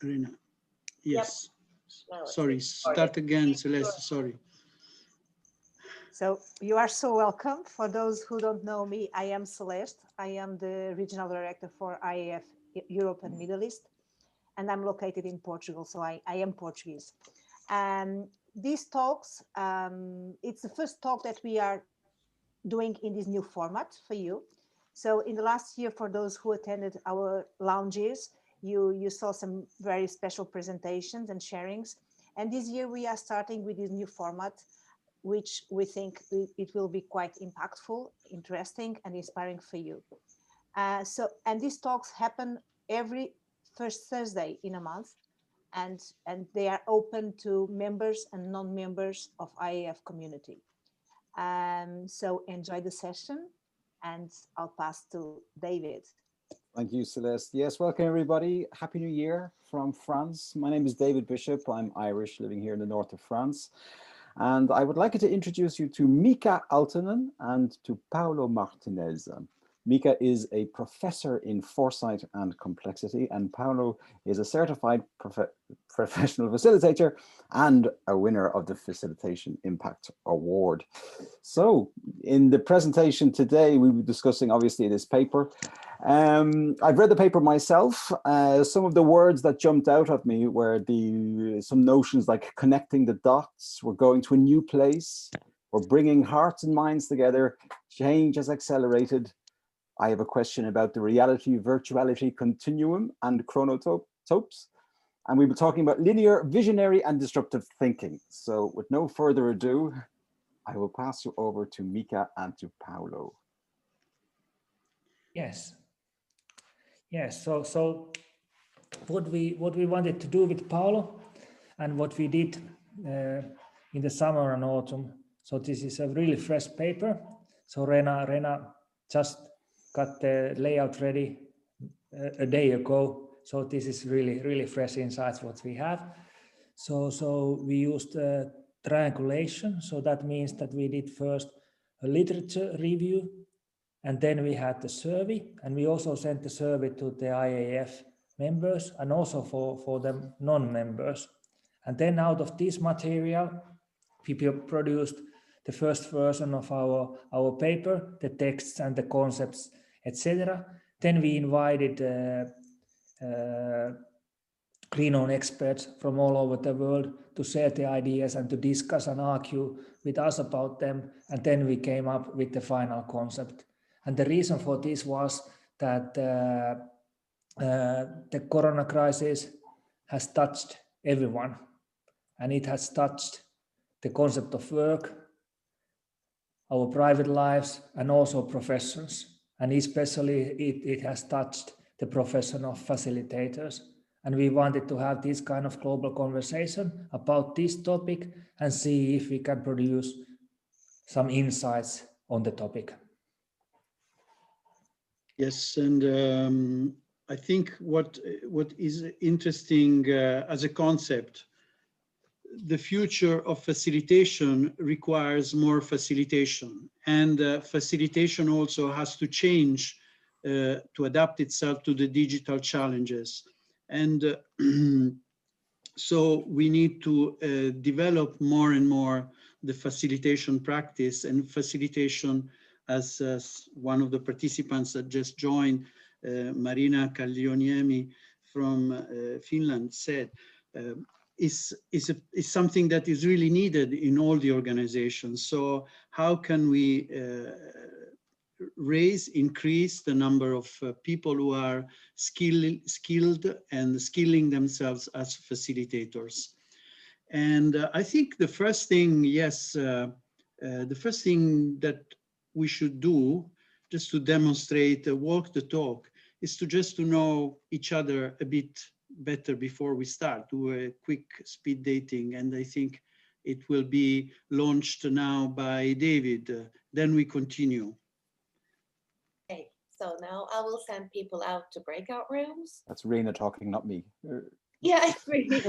Rina. Yes. Yep. Sorry, start again, Celeste, sorry. So you are so welcome. For those who don't know me, I am Celeste. I am the Regional Director for IAF Europe and Middle East, and I'm located in Portugal, so I am Portuguese. These talks, it's the first talk that we are doing in this new format for you. So in the last year, for those who attended our lounges, you saw some very special presentations and sharings. And this year we are starting with this new format, which we think it will be quite impactful, interesting, and inspiring for you. And these talks happen every first Thursday in a month, and they are open to members and non-members of IAF community. So enjoy the session, and I'll pass to David. Thank you, Celeste. Yes, welcome everybody. Happy New Year from France. My name is David Bishop. I'm Irish, living here in the north of France. And I would like to introduce you to Mika Aaltonen and to Paolo Martinez. Mika is a professor in foresight and complexity, and Paolo is a certified professional facilitator and a winner of the Facilitation Impact Award. So in the presentation today, we were discussing obviously this paper. I've read the paper myself. Some of the words that jumped out at me were some notions like connecting the dots, we're going to a new place, we're bringing hearts and minds together, change has accelerated. I have a question about the reality virtuality continuum and chronotopes. And we were talking about linear, visionary, and disruptive thinking. So with no further ado, I will pass you over to Mika and to Paolo. Yes. Yes. So what we wanted to do with Paolo and what we did in the summer and autumn. So this is a really fresh paper. So Rena just got the layout ready a day ago. So this is really fresh insights what we have. So we used triangulation. So that means that we did first a literature review, and then we had the survey, and we also sent the survey to the IAF members and also for the non-members. And then out of this material, we produced the first version of our paper, the texts and the concepts, etc. Then we invited renowned experts from all over the world to share the ideas and to discuss and argue with us about them. And then we came up with the final concept. And the reason for this was that the corona crisis has touched everyone, and it has touched the concept of work, our private lives, and also professions. And especially it has touched the profession of facilitators. And we wanted to have this kind of global conversation about this topic and see if we can produce some insights on the topic. Yes, and I think what is interesting as a concept, the future of facilitation requires more facilitation, and facilitation also has to change to adapt itself to the digital challenges. And so we need to develop more and more the facilitation practice, and facilitation, as one of the participants that just joined, Marina Kallioniemi from Finland said, is something that is really needed in all the organizations. So how can we increase the number of people who are skilled and skilling themselves as facilitators? And I think the first thing, the first thing that we should do, just to demonstrate, walk the talk, is to know each other a bit better before we start, do a quick speed dating. And I think it will be launched now by David. Then we continue. Okay, so now I will send people out to breakout rooms. That's Rena talking, not me. Yeah, it's really.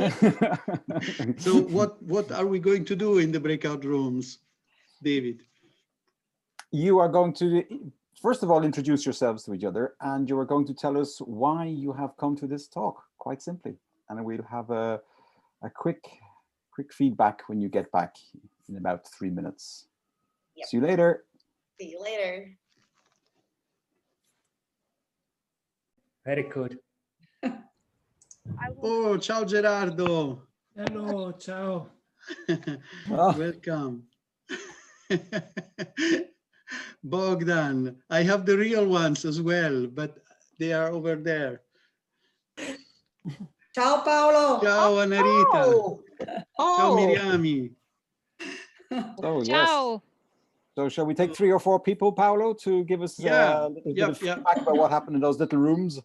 So what are we going to do in the breakout rooms, David? You are going to, first of all, introduce yourselves to each other, and you are going to tell us why you have come to this talk, quite simply. and we'll have a quick feedback when you get back in about 3 minutes. Yep. See you later. See you later. Very good. Oh, ciao Gerardo. Hello, ciao. Welcome. Bogdan, I have the real ones as well, but they are over there. Ciao Paolo. Ciao Anarita. Oh. Ciao Miriami. Oh, yes. Ciao. So shall we take 3 or 4 people, Paolo, to give us a little bit of feedback about what happened in those little rooms?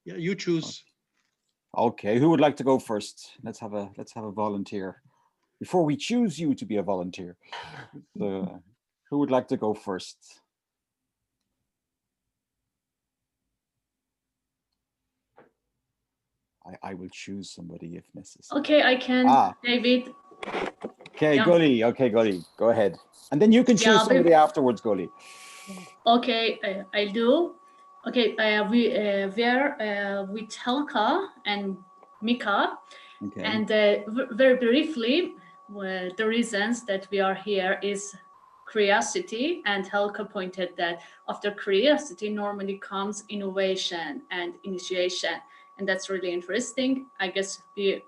Yeah, you choose. Okay, who would like to go first? Let's have a volunteer. Before we choose you to be a volunteer, who would like to go first? I will choose somebody if necessary. Okay, I can, David. Okay, Yeah. Goli. Okay, Goli, go ahead. And then you can choose somebody afterwards, Goli. Okay, I'll do. Okay, we are with Helka and Mika. Okay. And very briefly, the reasons that we are here is curiosity. And Helka pointed that after curiosity normally comes innovation and initiation. And that's really interesting. I guess we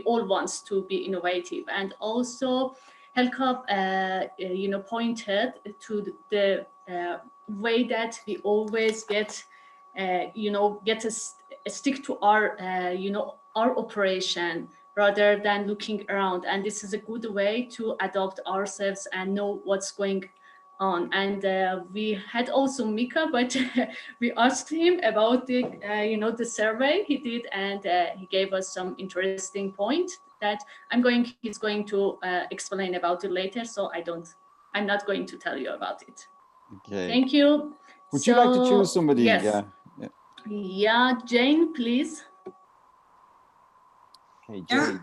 all want to be innovative. And also Helka, pointed to the way that we always get to stick to our, our operation rather than looking around. And this is a good way to adopt ourselves and know what's going on. And we had also Mika, but we asked him about the, the survey he did, and he gave us some interesting point that he's going to explain about it later. So I'm not going to tell you about it. Okay. Thank you. Would you like to choose somebody? Yes. Yeah, Jane, please. Okay, Jane.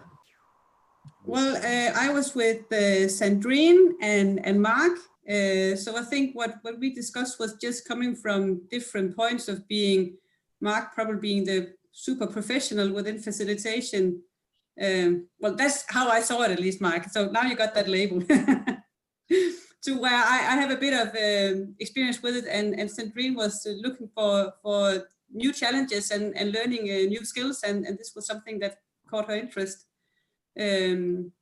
Well, I was with Sandrine and Mark. So I think what we discussed was just coming from different points of being, Mark probably being the super professional within facilitation. Well, that's how I saw it, at least, Mark. So now you got that label. To where I have a bit of experience with it, and Sandrine was looking for new challenges and learning new skills, and this was something that caught her interest. So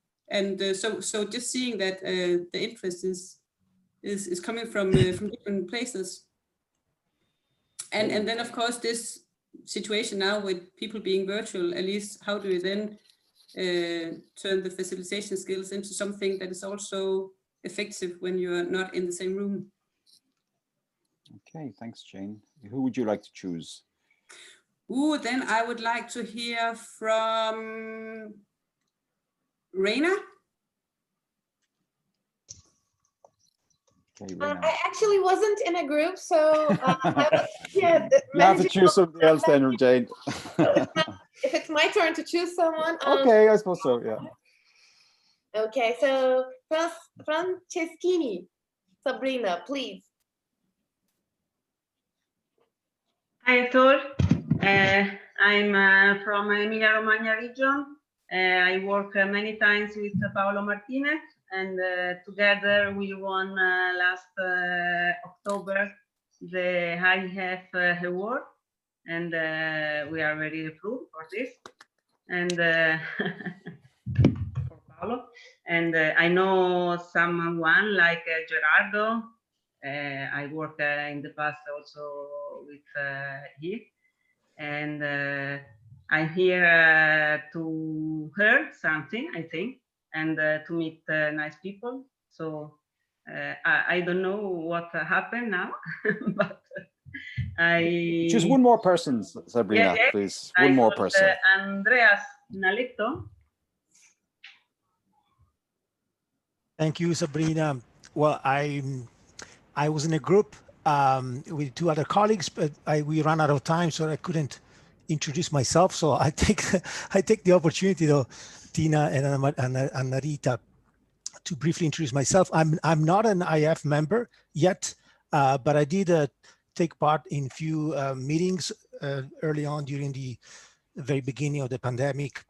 just seeing that the interest is coming from different places, and then of course this situation now with people being virtual, at least how do you then turn the facilitation skills into something that is also effective when you're not in the same room? Okay, thanks, Jane. Who would you like to choose? Then I would like to hear from Raina. Okay, Raina. I actually wasn't in a group, so you have to choose somebody else then, Jane. If it's my turn to choose someone. Okay, I suppose so, yeah. Okay, so Franceschini, Sabrina, please. Hi at all. I'm from Emilia-Romagna region. I work many times with Paolo Martinez, and together we won last October the IAF award, and we are very approved for this. And for Paolo, and I know someone like Gerardo. I worked in the past also with him, and I'm here to hear something, I think, and to meet nice people. So I don't know what happened now, but I just one more person, Sabrina, please. One more person. Andreas Naletto. Thank you, Sabrina. Well, I was in a group with 2 other colleagues, but we ran out of time, so I couldn't introduce myself. So I take the opportunity, though, Tina and Narita, to briefly introduce myself. I'm not an IAF member yet, but I did take part in few meetings early on during the the very beginning of the pandemic.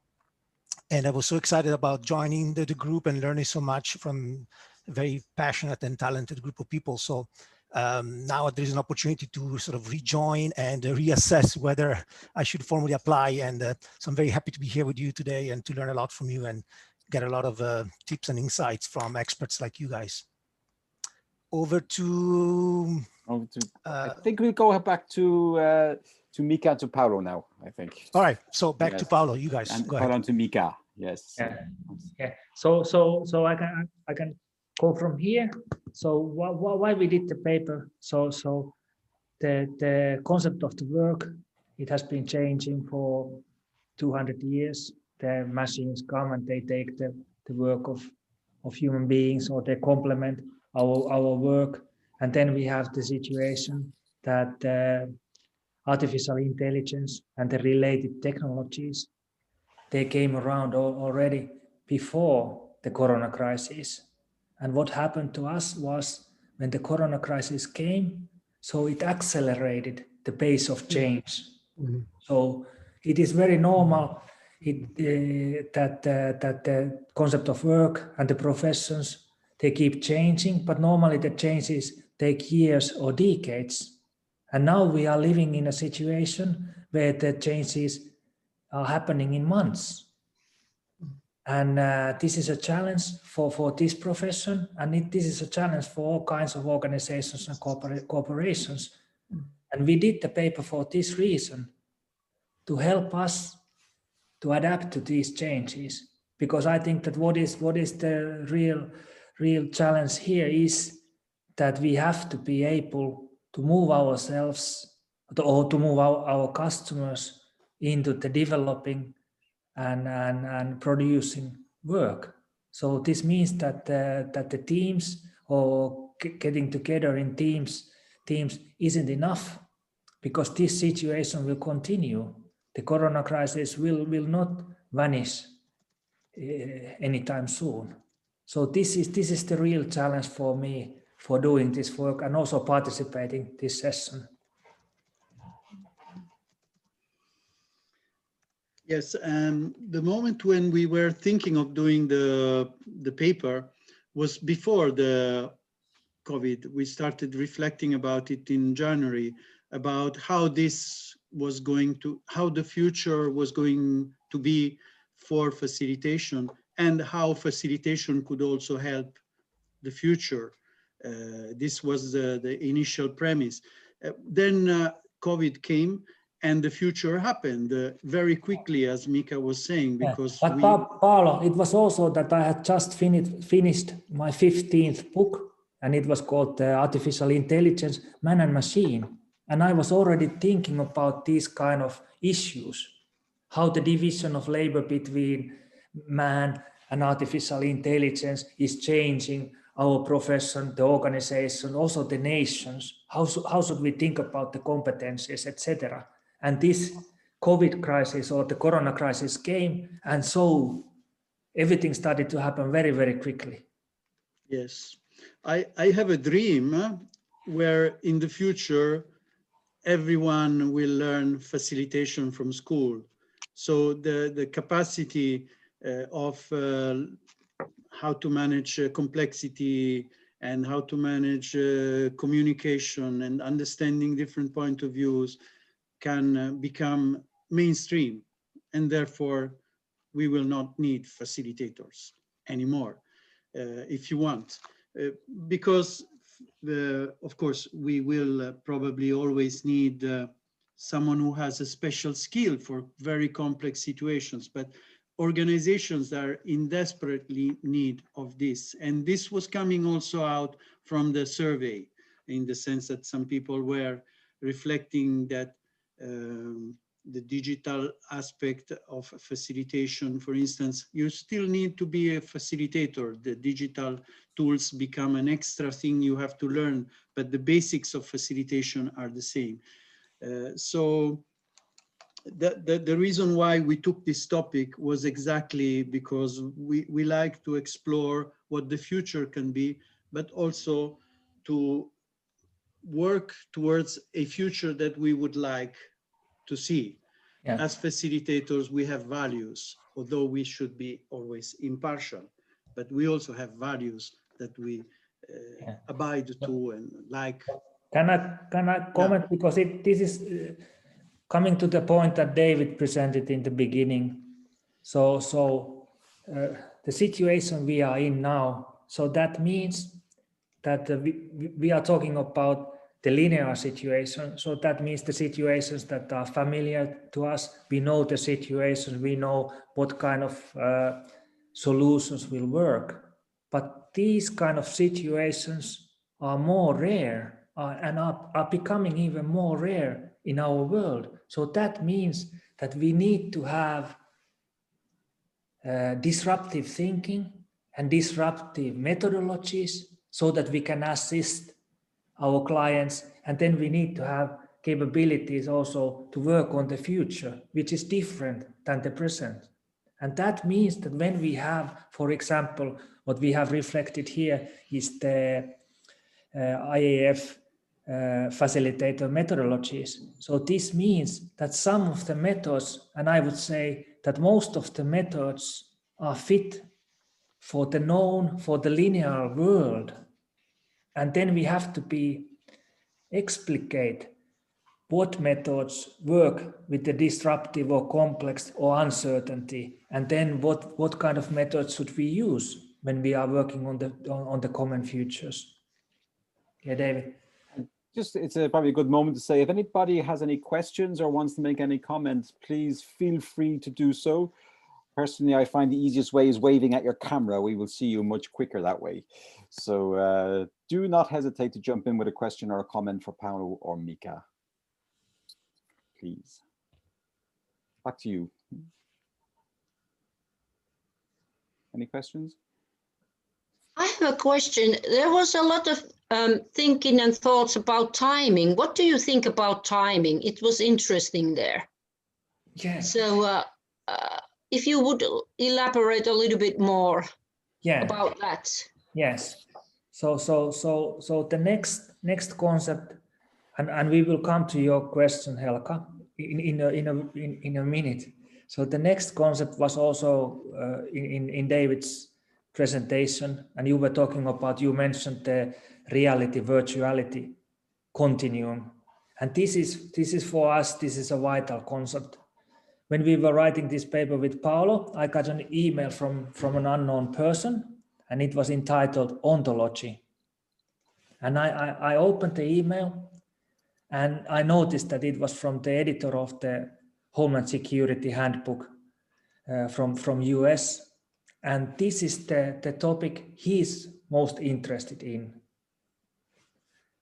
And I was so excited about joining the group and learning so much from a very passionate and talented group of people. So now there's an opportunity to sort of rejoin and reassess whether I should formally apply. And so I'm very happy to be here with you today and to learn a lot from you and get a lot of tips and insights from experts like you guys. Over to I think we'll go back to Mika, to Paolo now, I think. All right, so back Yes. to Paolo, you guys. And go ahead. Paolo to Mika, yes. Yeah. So I can go from here. So why we did the paper? So the concept of the work, it has been changing for 200 years. The machines come and they take the work of human beings, or they complement our work. And then we have the situation that artificial intelligence and the related technologies, they came around already before the corona crisis. And what happened to us was, when the corona crisis came, so it accelerated the pace of change. Mm-hmm. So it is very normal that the concept of work and the professions, they keep changing, but normally the changes take years or decades. And now we are living in a situation where the changes are happening in months. And this is a challenge for this profession, and this is a challenge for all kinds of organizations and corporations. And we did the paper for this reason, to help us to adapt to these changes. Because I think that what is the real challenge here is that we have to be able to move ourselves, or to move our customers into the developing and producing work. So this means that the teams, or getting together in teams isn't enough, because this situation will continue. The corona crisis will not vanish anytime soon. So this is the real challenge for me for doing this work and also participating this session. Yes, the moment when we were thinking of doing the paper was before the COVID. We started reflecting about it in January, about how this was how the future was going to be for facilitation, and how facilitation could also help the future. This was the initial premise. Then COVID came, and the future happened very quickly, as Mika was saying, because But Paolo, it was also that I had just finished my 15th book, and it was called Artificial Intelligence, Man and Machine. And I was already thinking about these kind of issues, how the division of labor between man and artificial intelligence is changing our profession, the organization, also the nations. How should we think about the competencies, etc. And this COVID crisis, or the corona crisis, came, and so everything started to happen very, very quickly. Yes, I have a dream where in the future everyone will learn facilitation from school. So the capacity of how to manage complexity, and how to manage communication and understanding different point of views can become mainstream, and therefore we will not need facilitators anymore, if you want, because of course we will probably always need someone who has a special skill for very complex situations, but organizations are in desperately need of this. And this was coming also out from the survey, in the sense that some people were reflecting that the digital aspect of facilitation, for instance, you still need to be a facilitator. The digital tools become an extra thing you have to learn, but the basics of facilitation are the same. So the reason why we took this topic was exactly because we like to explore what the future can be, but also to work towards a future that we would like to see. As facilitators, we have values, although we should be always impartial, but we also have values that we abide to and like. Can I comment? Because this is coming to the point that David presented in the beginning. So the situation we are in now, so that means that we are talking about the linear situation. So that means the situations that are familiar to us. We know the situations, we know what kind of solutions will work. But these kind of situations are more rare and are becoming even more rare in our world. So that means that we need to have disruptive thinking and disruptive methodologies so that we can assist our clients, and then we need to have capabilities also to work on the future, which is different than the present. And that means that when we have, for example, what we have reflected here is the IAF facilitator methodologies. So this means that some of the methods, and I would say that most of the methods are fit for the known, for the linear world. And then we have to explicate what methods work with the disruptive or complex or uncertainty, and then what kind of methods should we use when we are working on the common futures. Yeah, David. It's probably a good moment to say, if anybody has any questions or wants to make any comments, please feel free to do so. Personally, I find the easiest way is waving at your camera. We will see you much quicker that way. So do not hesitate to jump in with a question or a comment for Paolo or Mika. Please. Back to you. Any questions? I have a question. There was a lot of thinking and thoughts about timing. What do you think about timing? It was interesting there. Yeah. So if you would elaborate a little bit more about that. Yes. So the next concept, and we will come to your question, Helka, in a minute. So the next concept was also in David's presentation, and you were talking about, you mentioned the reality virtuality continuum, and this is for us, this is a vital concept. When we were writing this paper with Paolo, I got an email from an unknown person, and it was entitled Ontology. And I opened the email, and I noticed that it was from the editor of the Homeland Security Handbook from US. And this is the topic he's most interested in.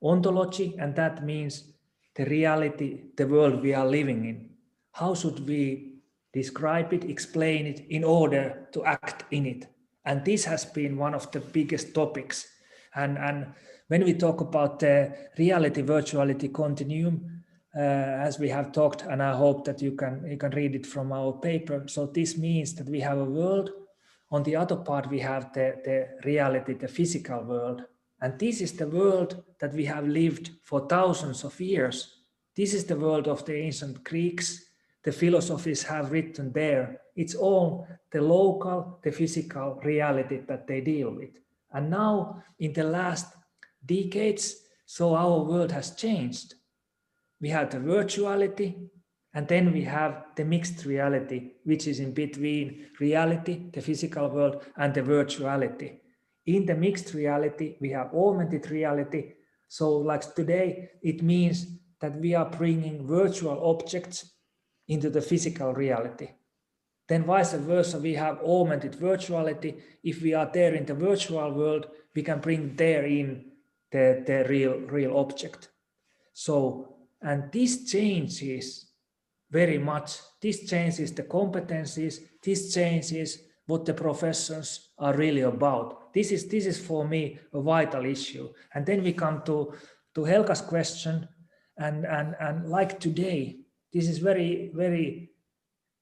Ontology, and that means the reality, the world we are living in. How should we describe it, explain it in order to act in it? And this has been one of the biggest topics. And when we talk about the reality virtuality continuum, as we have talked, and I hope that you can read it from our paper. So this means that we have a world. On the other part, we have the reality, the physical world. And this is the world that we have lived for thousands of years. This is the world of the ancient Greeks. The philosophies have written there. It's all the local, the physical reality that they deal with. And now in the last decades, so our world has changed. We have the virtuality, and then we have the mixed reality, which is in between reality, the physical world, and the virtuality. In the mixed reality, we have augmented reality. So like today, it means that we are bringing virtual objects into the physical reality. Then vice versa, we have augmented virtuality. If we are there in the virtual world, we can bring there in the real object. So, and this changes very much. This changes the competencies. This changes what the professions are really about. This is for me a vital issue. And then we come to Helka's question, and like today, this is very, very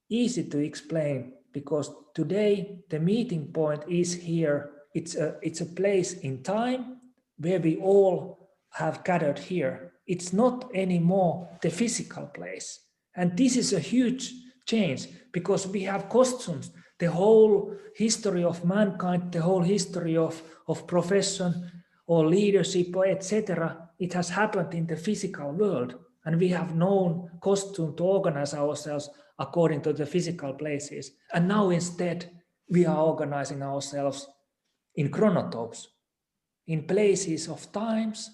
easy to explain, because today the meeting point is here. It's a place in time where we all have gathered here. It's not anymore the physical place. And this is a huge change because we have costumes, the whole history of mankind, the whole history of profession or leadership, or etc. It has happened in the physical world. And we have known costume to organize ourselves according to the physical places. And now instead, we are organizing ourselves in chronotopes, in places of times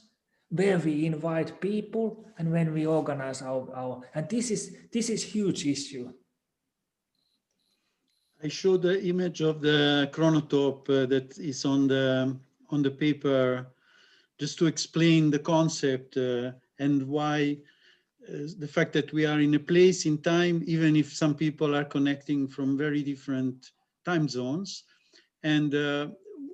where we invite people and when we organize and this is huge issue. I showed the image of the chronotope that is on the paper, just to explain the concept and why the fact that we are in a place in time, even if some people are connecting from very different time zones. And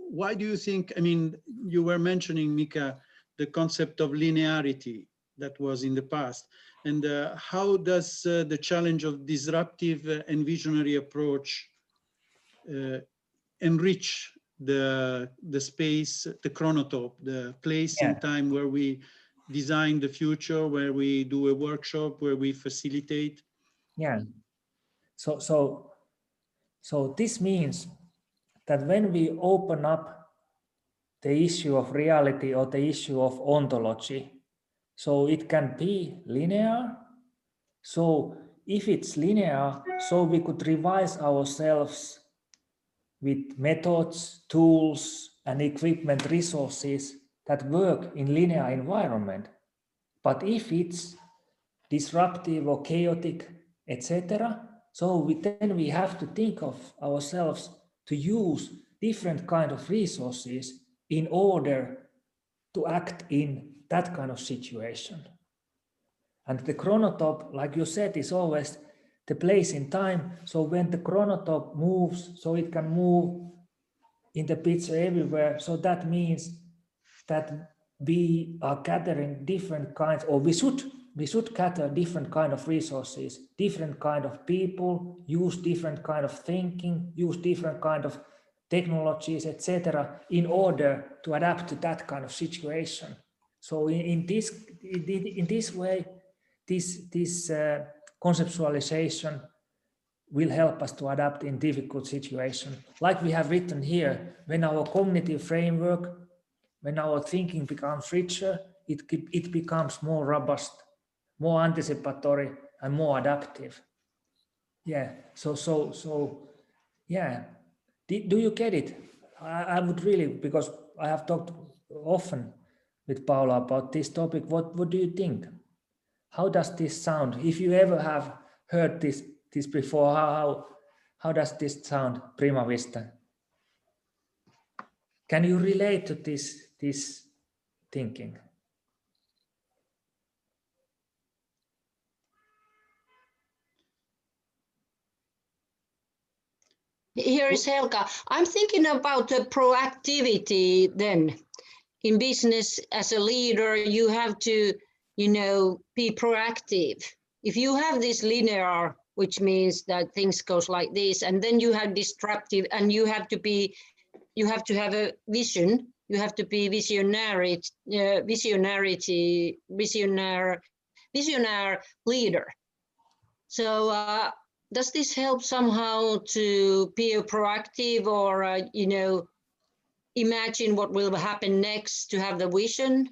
why do you think, I mean, you were mentioning, Mika, the concept of linearity that was in the past. And how does the challenge of disruptive and visionary approach enrich the space, the chronotope, the place in time where we design the future, where we do a workshop, where we facilitate? Yeah. So this means that when we open up the issue of reality or the issue of ontology, so it can be linear. So if it's linear, so we could revise ourselves with methods, tools, and equipment resources that work in linear environment. But if it's disruptive or chaotic, etc., so then we have to think of ourselves to use different kind of resources in order to act in that kind of situation. And the chronotope, like you said, is always the place in time. So when the chronotope moves, so it can move in the picture everywhere. So that means that we are gathering different kinds, or we should gather different kind of resources, different kind of people, use different kind of thinking, use different kind of technologies, etc., in order to adapt to that kind of situation. So in this way, this conceptualization will help us to adapt in difficult situations. Like we have written here, when our cognitive framework, when our thinking becomes richer, it becomes more robust, more anticipatory, and more adaptive. Yeah, so yeah. Do you get it? I would really, because I have talked often with Paolo about this topic. What do you think? How does this sound? If you ever have heard this before, how does this sound, prima vista? Can you relate to this thinking? Here is Helga. I'm thinking about the proactivity then. In business, as a leader, you have to, be proactive. If you have this linear, which means that things goes like this, and then you have disruptive, and you have to have a vision. You have to be visionary leader. So does this help somehow to be a proactive, or imagine what will happen next, to have the vision?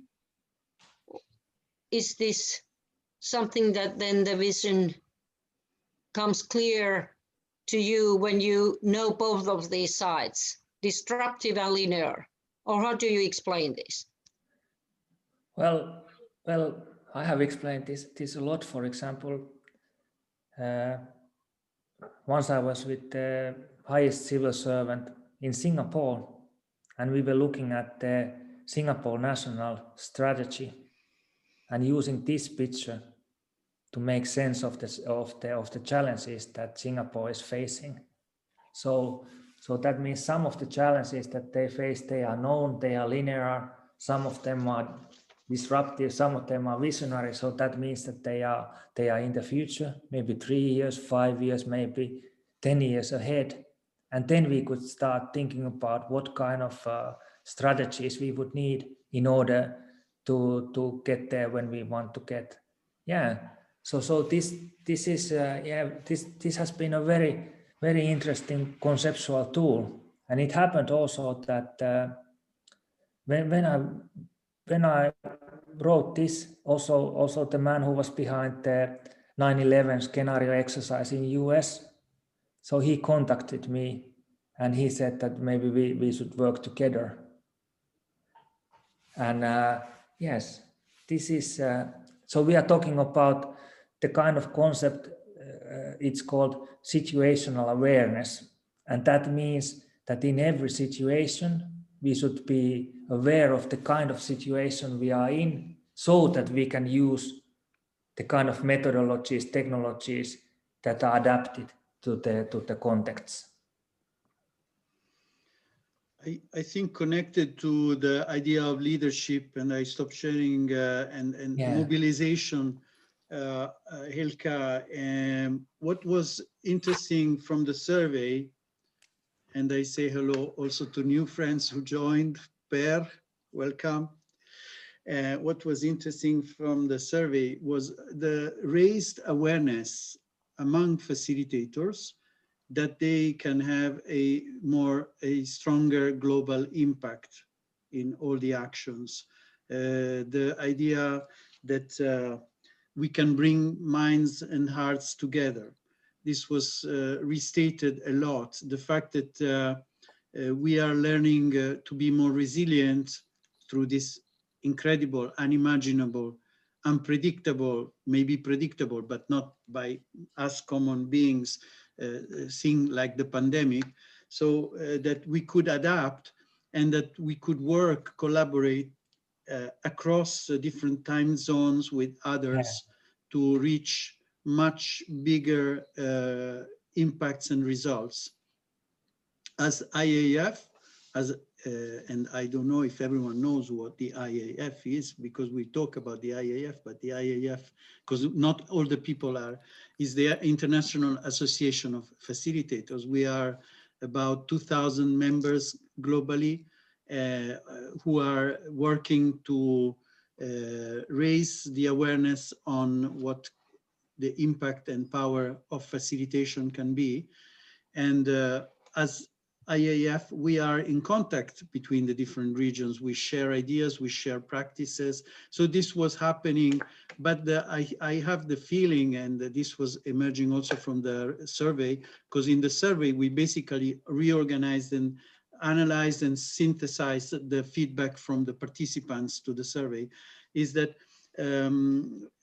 Is this something that then the vision comes clear to you when you know both of these sides, disruptive and linear? Or how do you explain this? Well, I have explained this a lot. For example, once I was with the highest civil servant in Singapore, and we were looking at the Singapore national strategy and using this picture to make sense of the challenges that Singapore is facing. So that means some of the challenges that they face, they are known, they are linear, some of them are disruptive, some of them are visionary. So that means that they are in the future, maybe 3 years, 5 years, maybe 10 years ahead. And then we could start thinking about what kind of strategies we would need in order to get there when we want to get. Yeah. So this is yeah, this has been a very interesting conceptual tool, and it happened also that when I wrote this, also the man who was behind the 9/11 scenario exercise in US, so he contacted me and he said that maybe we should work together. And yes, this is so we are talking about the kind of concept. It's called situational awareness, and that means that in every situation we should be aware of the kind of situation we are in, so that we can use the kind of methodologies, technologies that are adapted to the contexts. I think connected to the idea of leadership, and I stopped sharing and Yeah. mobilization, Helka, what was interesting from the survey, and I say hello also to new friends who joined, Per, welcome. What was interesting from the survey was the raised awareness among facilitators that they can have a stronger global impact in all the actions. The idea that we can bring minds and hearts together. This was restated a lot. The fact that we are learning to be more resilient through this incredible, unimaginable, unpredictable, maybe predictable, but not by us common beings, thing like the pandemic, so that we could adapt and that we could work, collaborate across different time zones with others to reach much bigger impacts and results. As IAF, and I don't know if everyone knows what the IAF is, because we talk about the IAF, but the IAF, because not all the people is the International Association of Facilitators. We are about 2,000 members globally who are working to raise the awareness on what the impact and power of facilitation can be. And as IAF, we are in contact between the different regions. We share ideas, we share practices. So this was happening, but I have the feeling, and this was emerging also from the survey, because in the survey, we basically reorganized and analyzed and synthesized the feedback from the participants to the survey, is that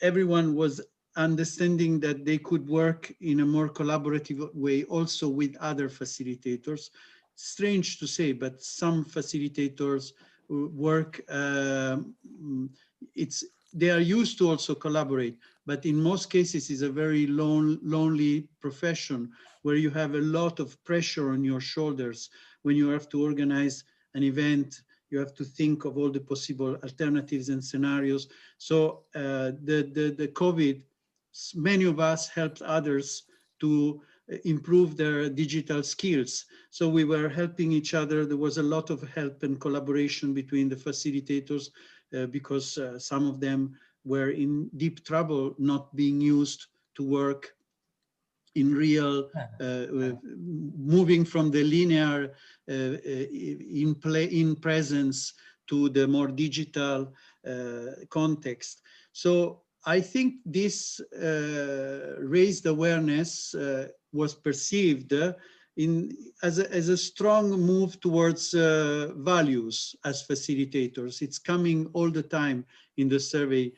everyone was understanding that they could work in a more collaborative way also with other facilitators. Strange to say, but some facilitators work, they are used to also collaborate, but in most cases it's a very lonely profession where you have a lot of pressure on your shoulders. When you have to organize an event, you have to think of all the possible alternatives and scenarios. So the COVID, many of us helped others to improve their digital skills. So we were helping each other. There was a lot of help and collaboration between the facilitators because some of them were in deep trouble not being used to work in real, moving from the linear in presence to the more digital context. So I think this raised awareness was perceived as a strong move towards values as facilitators. It's coming all the time in the survey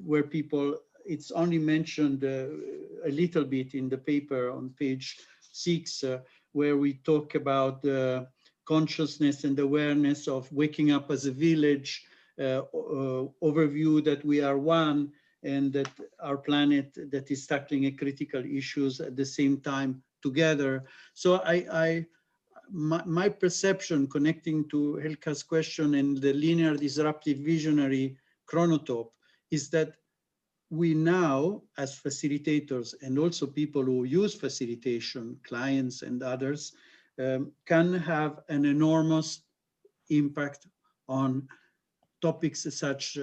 where people, it's only mentioned a little bit in the paper on page 6, where we talk about the consciousness and awareness of waking up as a village, overview that we are one, and that our planet that is tackling critical issues at the same time together. So my perception, connecting to Helka's question and the linear disruptive visionary chronotope, is that we now, as facilitators and also people who use facilitation, clients and others, can have an enormous impact on topics such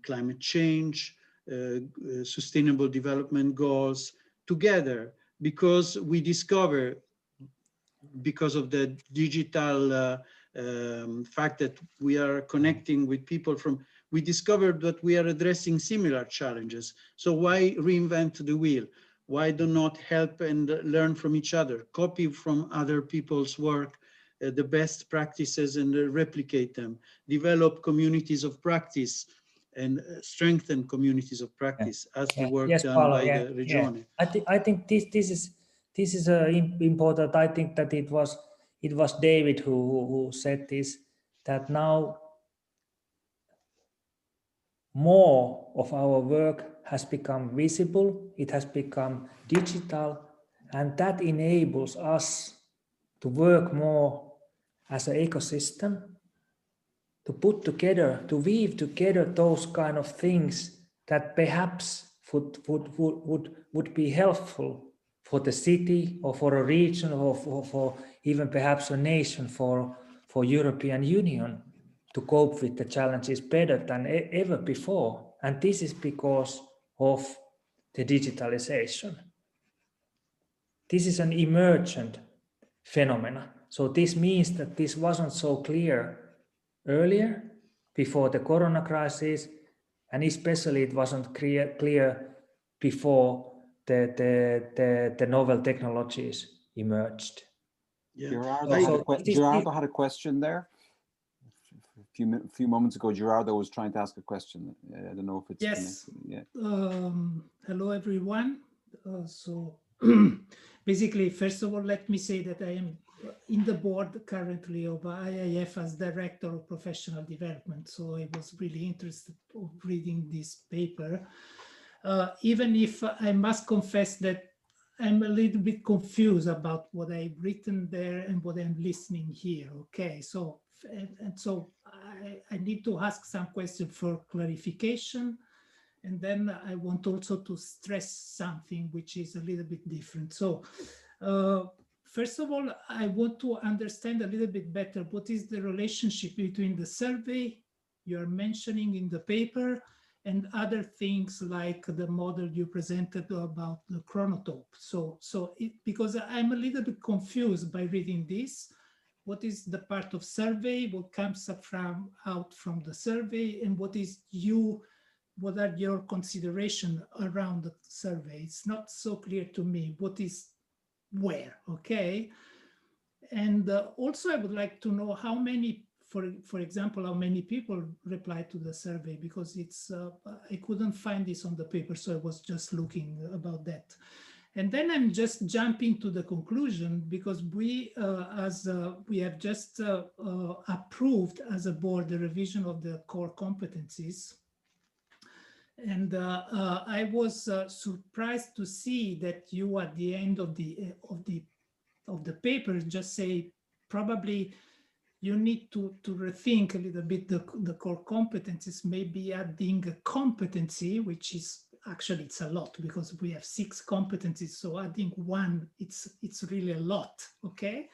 climate change, Sustainable Development Goals together, because we discover, because of the digital fact that we are connecting with people from, we discovered that we are addressing similar challenges. So why reinvent the wheel? Why do not help and learn from each other, copy from other people's work, the best practices, and replicate them, develop communities of practice and strengthen communities of practice as the work done Paolo, by the Regione. I think this is important. I think that it was David who said this, that now more of our work has become visible, it has become digital, and that enables us to work more as an ecosystem, to put together, to weave together those kind of things that perhaps would be helpful for the city or for a region or for even perhaps a nation, for European Union to cope with the challenges better than ever before. And this is because of the digitalization. This is an emergent phenomenon. So this means that this wasn't so clear earlier, before the corona crisis, and especially it wasn't clear before the novel technologies emerged. Yeah. Gerardo had a question there. A few moments ago, Gerardo was trying to ask a question. I don't know if it's yes. Connected. Yeah. Hello, everyone. So basically, first of all, let me say that I am in the board currently of IAF as Director of Professional Development. So I was really interested in reading this paper, even if I must confess that I'm a little bit confused about what I've written there and what I'm listening here. Okay, so I need to ask some questions for clarification. And then I want also to stress something which is a little bit different. So first of all, I want to understand a little bit better what is the relationship between the survey you're mentioning in the paper and other things like the model you presented about the chronotope. Because I'm a little bit confused by reading this. What is the part of survey? What comes out from the survey? And what are your considerations around the survey? It's not so clear to me what is where, okay? And also I would like to know how many, for example, how many people replied to the survey, because it's I couldn't find this on the paper, so I was just looking about that. And then I'm just jumping to the conclusion, because we have just approved as a board the revision of the core competencies. And I was surprised to see that you, at the end of the paper, just say probably you need to rethink a little bit the core competencies, maybe adding a competency, which is actually it's a lot because we have 6 competencies. So adding one, it's really a lot. Okay.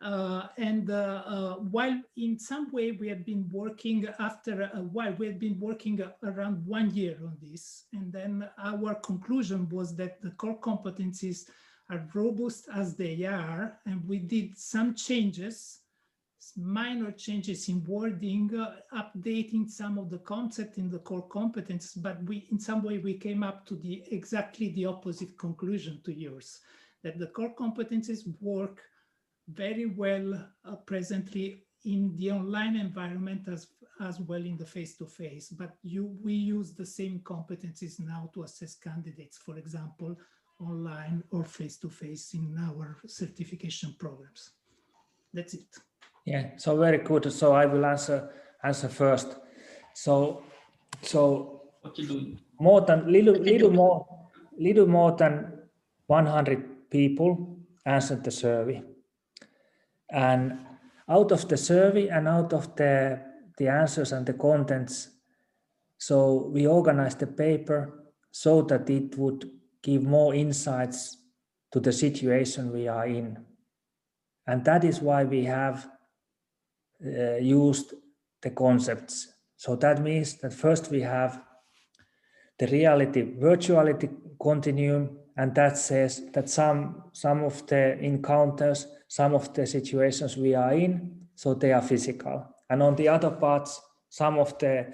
While in some way we have been working after a while, we have been working around 1 year on this. And then our conclusion was that the core competencies are robust as they are. And we did some changes, minor changes in wording, updating some of the concept in the core competencies, but in some way we came up to exactly the opposite conclusion to yours, that the core competencies work very well presently in the online environment as well in the face-to-face, but we use the same competencies now to assess candidates, for example, online or face-to-face in our certification programs. That's it. Yeah, so very good. So I will answer first. So more than little more than 100 people answered the survey. And out of the survey and out of the answers and the contents, so we organized the paper so that it would give more insights to the situation we are in. And that is why we have used the concepts. So that means that first we have the reality virtuality continuum, and that says that some of the encounters, some of the situations we are in, so they are physical. And on the other parts, some of the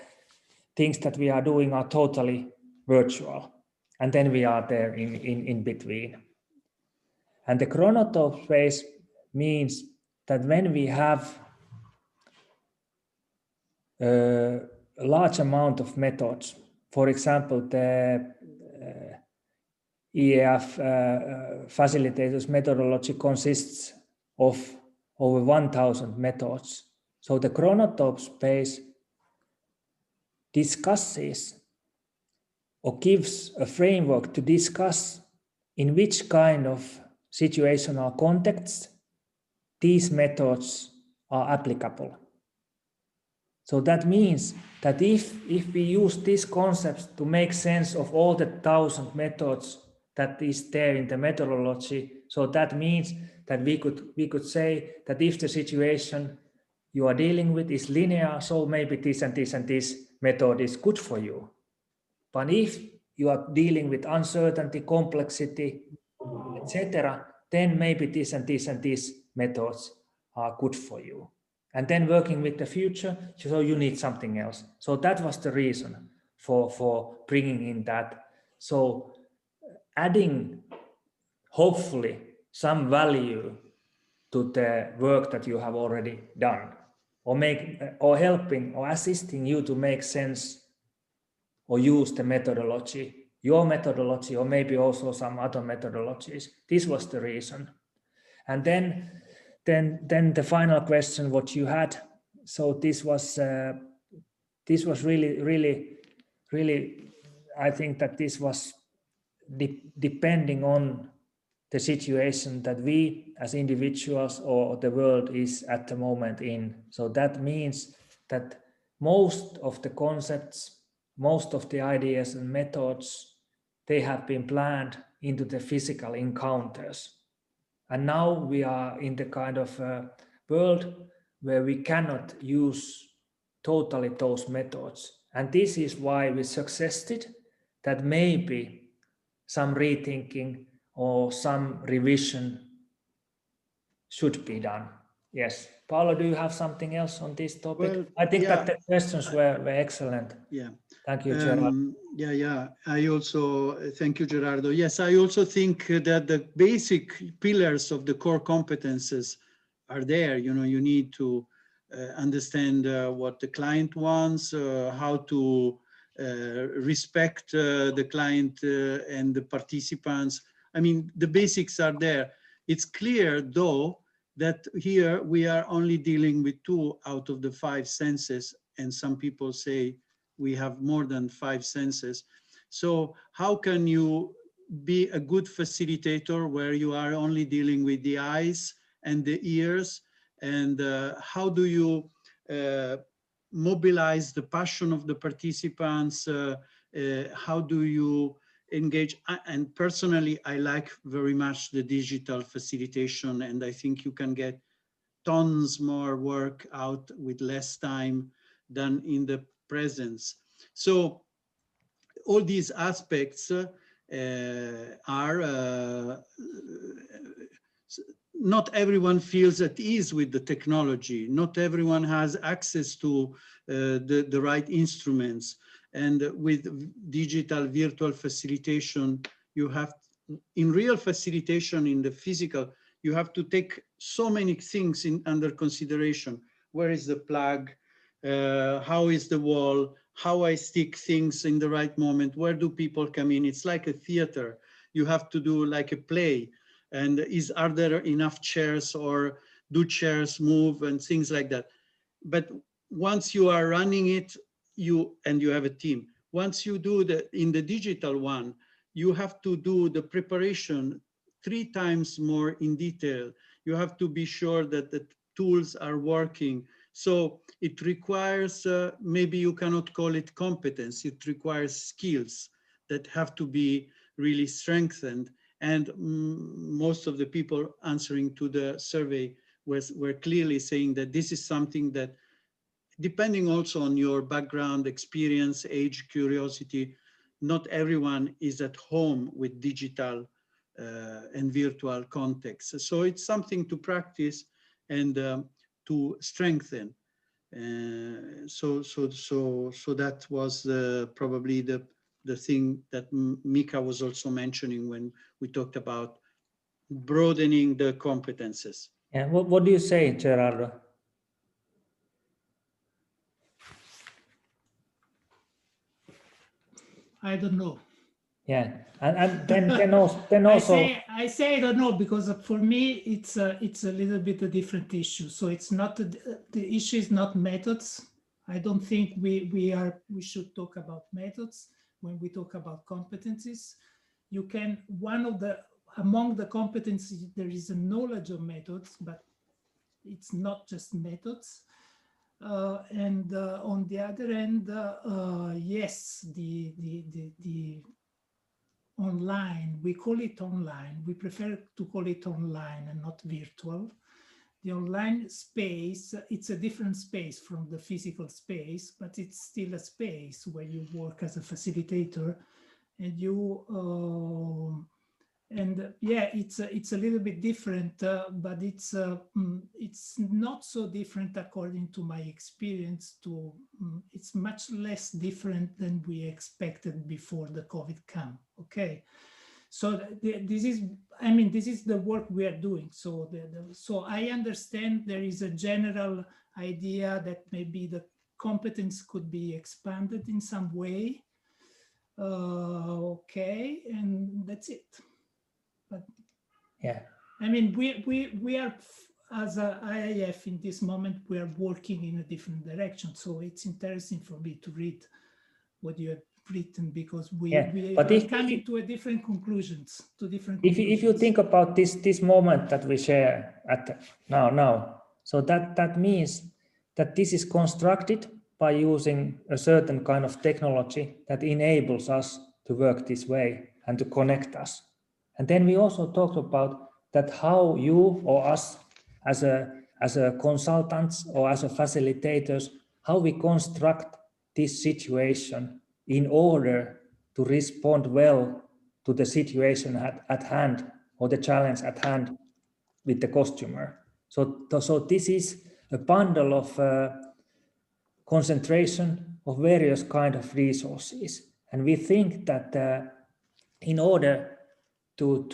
things that we are doing are totally virtual. And then we are there in between. And the chronotope space means that when we have a large amount of methods, for example, the EAF Facilitators methodology consists of over 1,000 methods. So the chronotope space discusses or gives a framework to discuss in which kind of situational contexts these methods are applicable. So that means that if we use these concepts to make sense of all the 1,000 methods that is there in the methodology, so that means that we could say that if the situation you are dealing with is linear, so maybe this and this and this method is good for you. But if you are dealing with uncertainty, complexity, etc., then maybe this and this and these methods are good for you. And then working with the future, so you need something else. So that was the reason for bringing in that. So adding, hopefully, some value to the work that you have already done, or helping or assisting you to make sense or use the methodology, your methodology, or maybe also some other methodologies. This was the reason. And then the final question, what you had. So this was really, I think that this was depending on the situation that we as individuals or the world is at the moment in. So that means that most of the concepts, most of the ideas and methods, they have been planned into the physical encounters. And now we are in the kind of world where we cannot use totally those methods. And this is why we suggested that maybe some rethinking or some revision should be done. Yes. Paolo, do you have something else on this topic? Well, I think yeah, that the questions were excellent. Yeah. Thank you, Gerard. Yeah. I also, thank you, Gerardo. Yes, I also think that the basic pillars of the core competences are there. You know, you need to understand what the client wants, how to respect the client and the participants. I mean, the basics are there. It's clear, though, that here we are only dealing with 2 out of the 5 senses, and some people say we have more than 5 senses. So how can you be a good facilitator where you are only dealing with the eyes and the ears? And how do you mobilize the passion of the participants? How do you engage? And personally, I like very much the digital facilitation, and I think you can get tons more work out with less time than in the presence. So all these aspects are not everyone feels at ease with the technology. Not everyone has access to the right instruments. And with digital virtual facilitation, you have, in real facilitation in the physical, you have to take so many things under consideration. Where is the plug? How is the wall? How I stick things in the right moment? Where do people come in? It's like a theater. You have to do like a play. And are there enough chairs, or do chairs move, and things like that. But once you are running it, you have a team. Once you do in the digital one, you have to do the preparation 3 times more in detail. You have to be sure that the tools are working. So it requires, maybe you cannot call it competence, it requires skills that have to be really strengthened. And most of the people answering to the survey were clearly saying that this is something that, depending also on your background, experience, age, curiosity, not everyone is at home with digital and virtual contexts. So it's something to practice and to strengthen. So that was probably the thing that Mika was also mentioning when we talked about broadening the competences. And what do you say, Gerardo? I don't know. Yeah, and then also I say I don't know, because for me it's a little bit a different issue. So it's not the issue is not methods. I don't think we should talk about methods when we talk about competencies. You can, among the competencies there is a knowledge of methods, but it's not just methods. And on the other end, yes, the online, we call it online. We prefer to call it online and not virtual. The online space, it's a different space from the physical space, but it's still a space where you work as a facilitator, and yeah, it's a little bit different, but it's not so different according to my experience. It's much less different than we expected before the COVID came. Okay, so this is the work we are doing. So so I understand there is a general idea that maybe the competence could be expanded in some way. Okay, and that's it. But yeah, I mean, we are, as a IAF in this moment, we are working in a different direction. So it's interesting for me to read what you have written, because we are coming to different conclusions. If you think about this moment that we share at now, so that means that this is constructed by using a certain kind of technology that enables us to work this way and to connect us. And then we also talked about that how you or us as a consultants or as a facilitators, how we construct this situation in order to respond well to the situation at hand or the challenge at hand with the customer. So this is a bundle of concentration of various kind of resources. And we think that in order to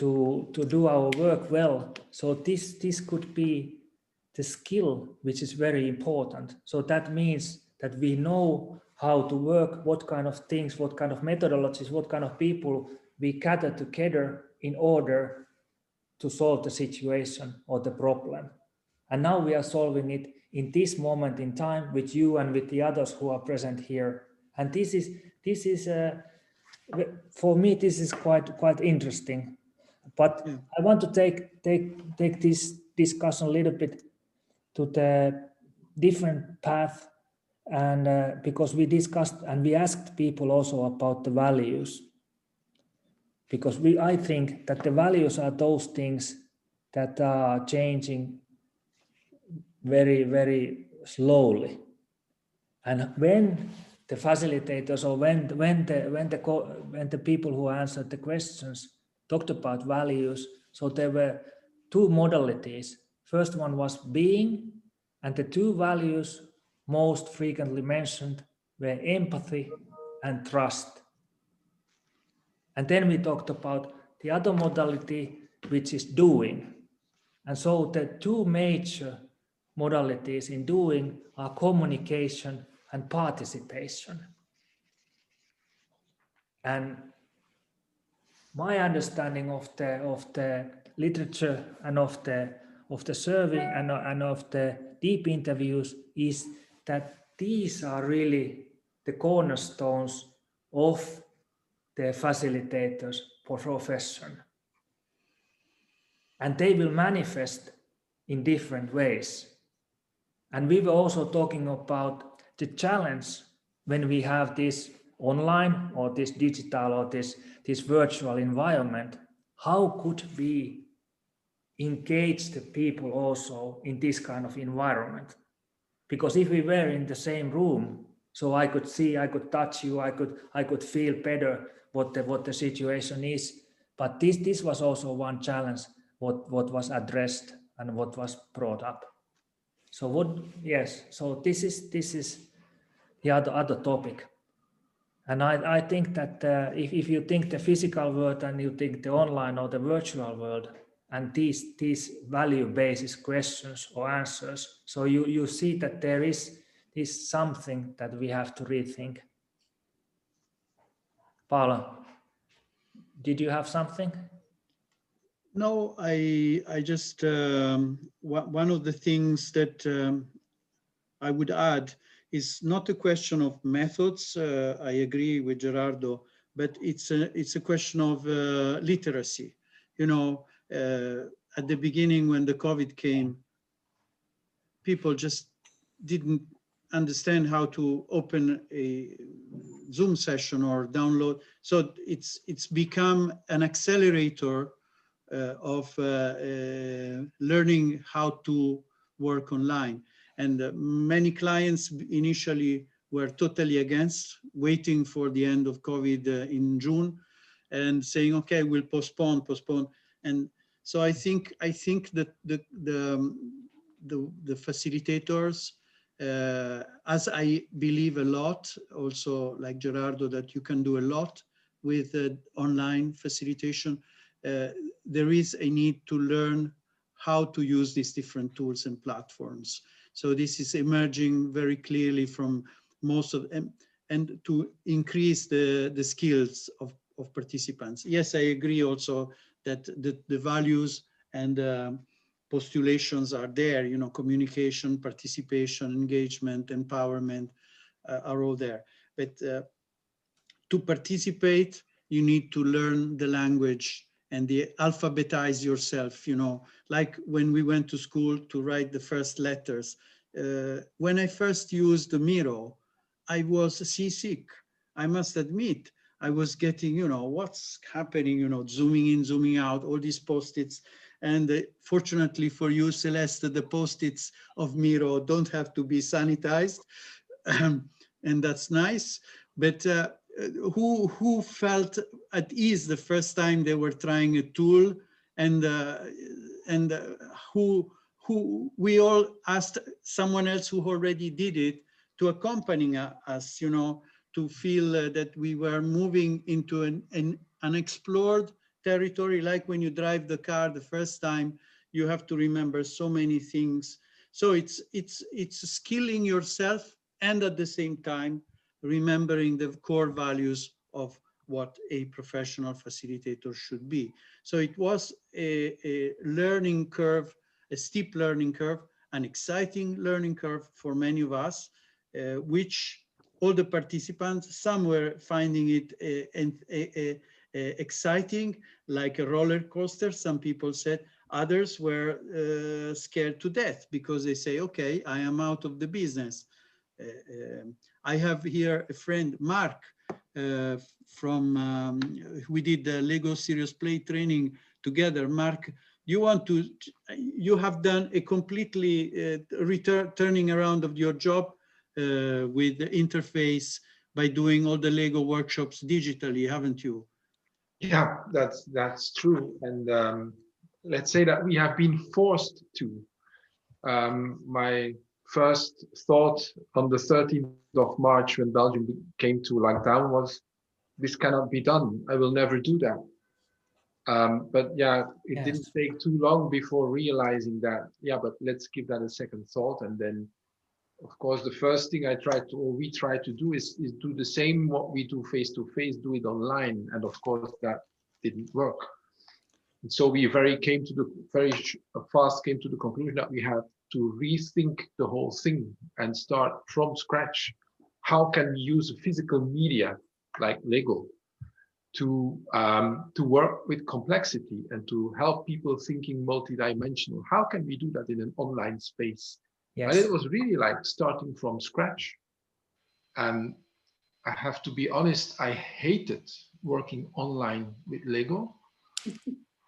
do our work well, so this could be the skill which is very important. So that means that we know how to work, what kind of things, what kind of methodologies, what kind of people we gather together in order to solve the situation or the problem. And now we are solving it in this moment in time with you and with the others who are present here. And this is for me, this is quite interesting. But I want to take this discussion a little bit to the different path, and because we discussed and we asked people also about the values, because I think that the values are those things that are changing very, very slowly. And when the facilitators or when the people who answered the questions talked about values, so there were two modalities. First one was being, and the two values most frequently mentioned were empathy and trust. And then we talked about the other modality, which is doing. And so the two major modalities in doing are communication and participation. And my understanding of the literature and of the survey and of the deep interviews is that these are really the cornerstones of the facilitators' profession. And they will manifest in different ways. And we were also talking about the challenge when we have this online or this digital or this virtual environment. How could we engage the people also in this kind of environment? Because if we were in the same room, so I could see, I could touch you, I could feel better what the situation is. But this was also one challenge what was addressed and what was brought up. So so this is the other topic. And I think that if you think the physical world and you think the online or the virtual world, and these value basis questions or answers, so you see that there is something that we have to rethink. Paolo, did you have something? No, I just one of the things that I would add is not a question of methods. I agree with Gerardo, but it's a question of literacy. You know, at the beginning when the COVID came, people just didn't understand how to open a Zoom session or download. So it's become an accelerator of learning how to work online. And many clients initially were totally against, waiting for the end of COVID in June and saying, okay, we'll postpone. And so I think that the facilitators, as I believe a lot, also like Gerardo, that you can do a lot with online facilitation, there is a need to learn how to use these different tools and platforms. So this is emerging very clearly from most of them, and to increase the skills of participants. Yes, I agree also that the values and postulations are there, you know, communication, participation, engagement, empowerment are all there. But to participate, you need to learn the language and alphabetize yourself, you know, like when we went to school to write the first letters. When I first used the Miro, I was seasick. I must admit, I was getting, you know, what's happening, you know, zooming in, zooming out, all these post-its. And fortunately for you, Celeste, the post-its of Miro don't have to be sanitized. And that's nice. But who felt at ease the first time they were trying a tool, and who we all asked someone else who already did it to accompany us, you know, to feel that we were moving into an unexplored territory. Like when you drive the car the first time, you have to remember so many things. So it's skilling yourself, and at the same time remembering the core values of what a professional facilitator should be. So it was a learning curve, a steep learning curve, an exciting learning curve for many of us, which all the participants, some were finding it exciting, like a roller coaster, some people said. Others were scared to death because they say, okay, I am out of the business. I have here a friend, Mark, from, we did the Lego Serious Play training together. Mark, you have done a completely turning around of your job with the interface by doing all the Lego workshops digitally, haven't you? Yeah, that's true. And let's say that we have been forced to. My first thought on the 13th of March when Belgium came to lockdown was, this cannot be done. I will never do that. But yeah, it didn't take too long before realizing that, yeah, but let's give that a second thought. And then, of course, the first thing we try to do is do the same what we do face to face, do it online. And of course, that didn't work. And so we very fast came to the conclusion that we have to rethink the whole thing and start from scratch. How can we use physical media like Lego to work with complexity and to help people thinking multidimensional? How can we do that in an online space? Yes. And it was really like starting from scratch. And I have to be honest, I hated working online with Lego.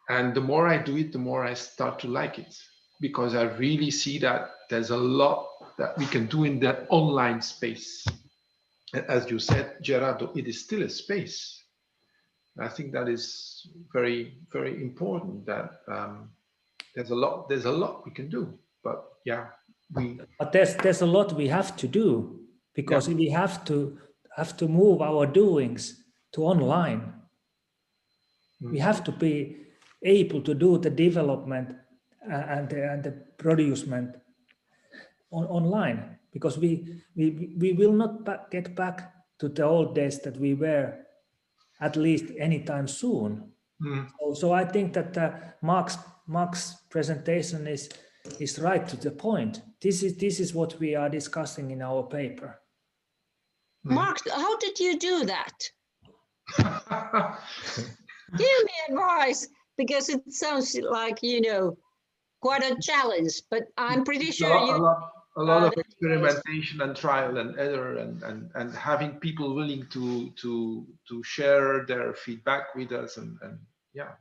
And the more I do it, the more I start to like it, because I really see that there's a lot that we can do in that online space. As you said, Gerardo, it is still a space. I think that is very, very important. That there's a lot we can do. But yeah, But there's a lot we have to do, because we have to move our doings to online. We have to be able to do the development and the producement online, because we will not get back to the old days that we were, at least anytime soon. So I think that Mark's presentation is right to the point. This is what we are discussing in our paper. Mark, how did you do that? Give me advice, because it sounds like, quite a challenge, but I'm pretty sure a lot of experimentation and trial and error, and having people willing to share their feedback with us, and yeah.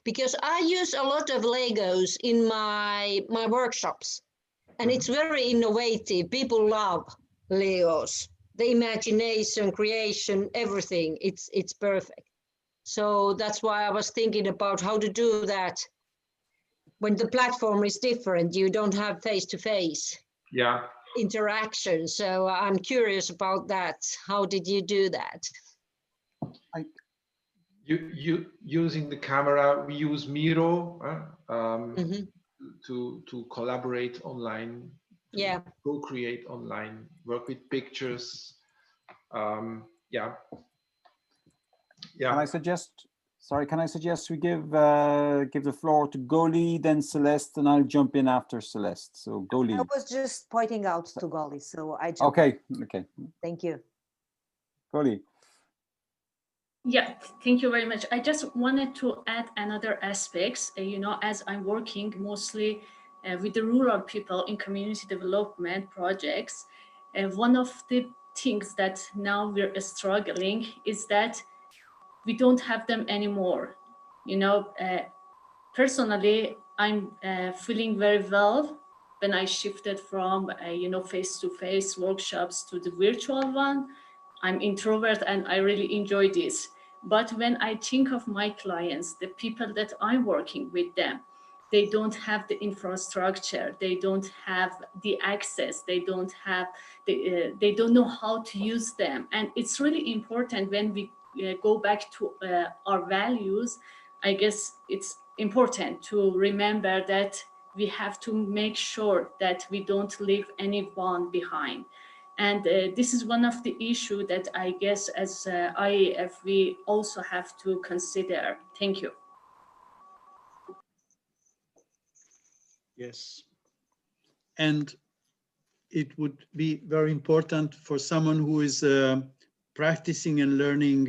Because I use a lot of Legos in my workshops, and it's very innovative. People love Legos. The imagination, creation, everything, it's perfect. So that's why I was thinking about how to do that when the platform is different. You don't have face-to-face interaction. So I'm curious about that. How did you do that? You using the camera, we use Miro to collaborate online, co-create online, work with pictures. Can I suggest? Sorry, can I suggest we give the floor to Goli, then Celeste, and I'll jump in after Celeste. So Goli. I was just pointing out to Goli, so I jumped. Okay. Thank you. Goli. Yeah, thank you very much. I just wanted to add another aspects, as I'm working mostly with the rural people in community development projects. One of the things that now we're struggling is that we don't have them anymore. Personally, I'm feeling very well when I shifted from, face-to-face workshops to the virtual one. I'm introvert and I really enjoy this. But when I think of my clients, the people that I'm working with them, they don't have the infrastructure, they don't have the access, they don't know how to use them. And it's really important when we go back to our values. I guess it's important to remember that we have to make sure that we don't leave anyone behind. And this is one of the issues that I guess as IAF we also have to consider. Thank you. Yes. And it would be very important for someone who is practicing and learning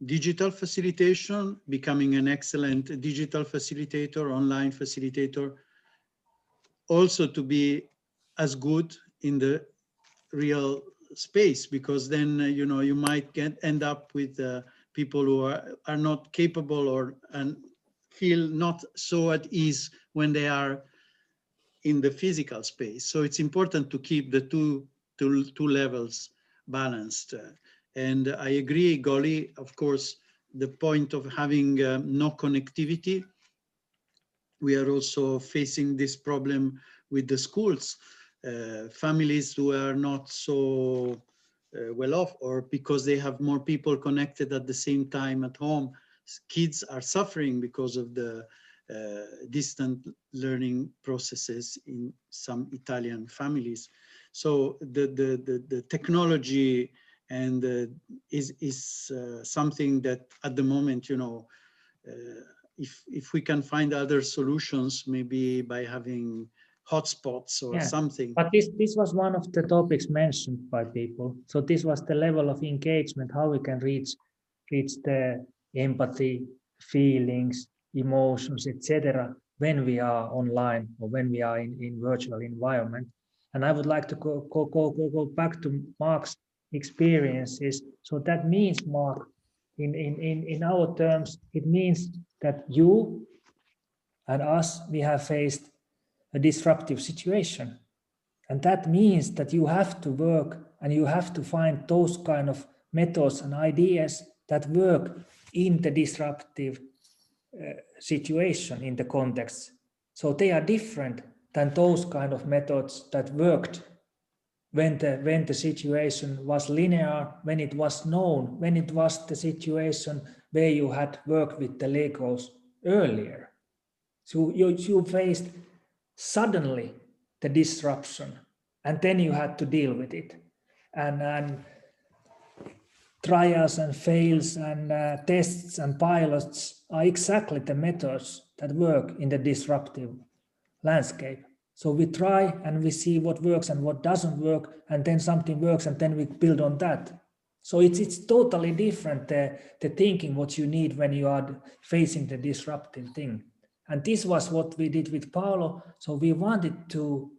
digital facilitation, becoming an excellent digital facilitator, online facilitator, also to be as good in the real space, because then you might end up with people who are not capable and feel not so at ease when they are in the physical space. So it's important to keep the two levels balanced. And I agree, Goli, of course, the point of having no connectivity. We are also facing this problem with the schools. Families who are not so well off, or because they have more people connected at the same time at home, kids are suffering because of the distant learning processes in some Italian families. So the technology and is something that at the moment, if we can find other solutions, maybe by having hotspots or something. But this was one of the topics mentioned by people. So this was the level of engagement, how we can reach the empathy, feelings, emotions, etc. when we are online or when we are in virtual environment. And I would like to go back to Mark's experiences. So that means, Mark, in our terms, it means that you and us, we have faced a disruptive situation. And that means that you have to work and you have to find those kind of methods and ideas that work in the disruptive situation, in the context. So they are different than those kind of methods that worked when the situation was linear, when it was known, when it was the situation where you had worked with the Legos earlier. So you faced suddenly the disruption, and then you had to deal with it. And trials and fails and tests and pilots are exactly the methods that work in the disruptive landscape. So we try and we see what works and what doesn't work, and then something works and then we build on that. So it's totally different, the thinking what you need when you are facing the disruptive thing. And this was what we did with Paolo. So we wanted to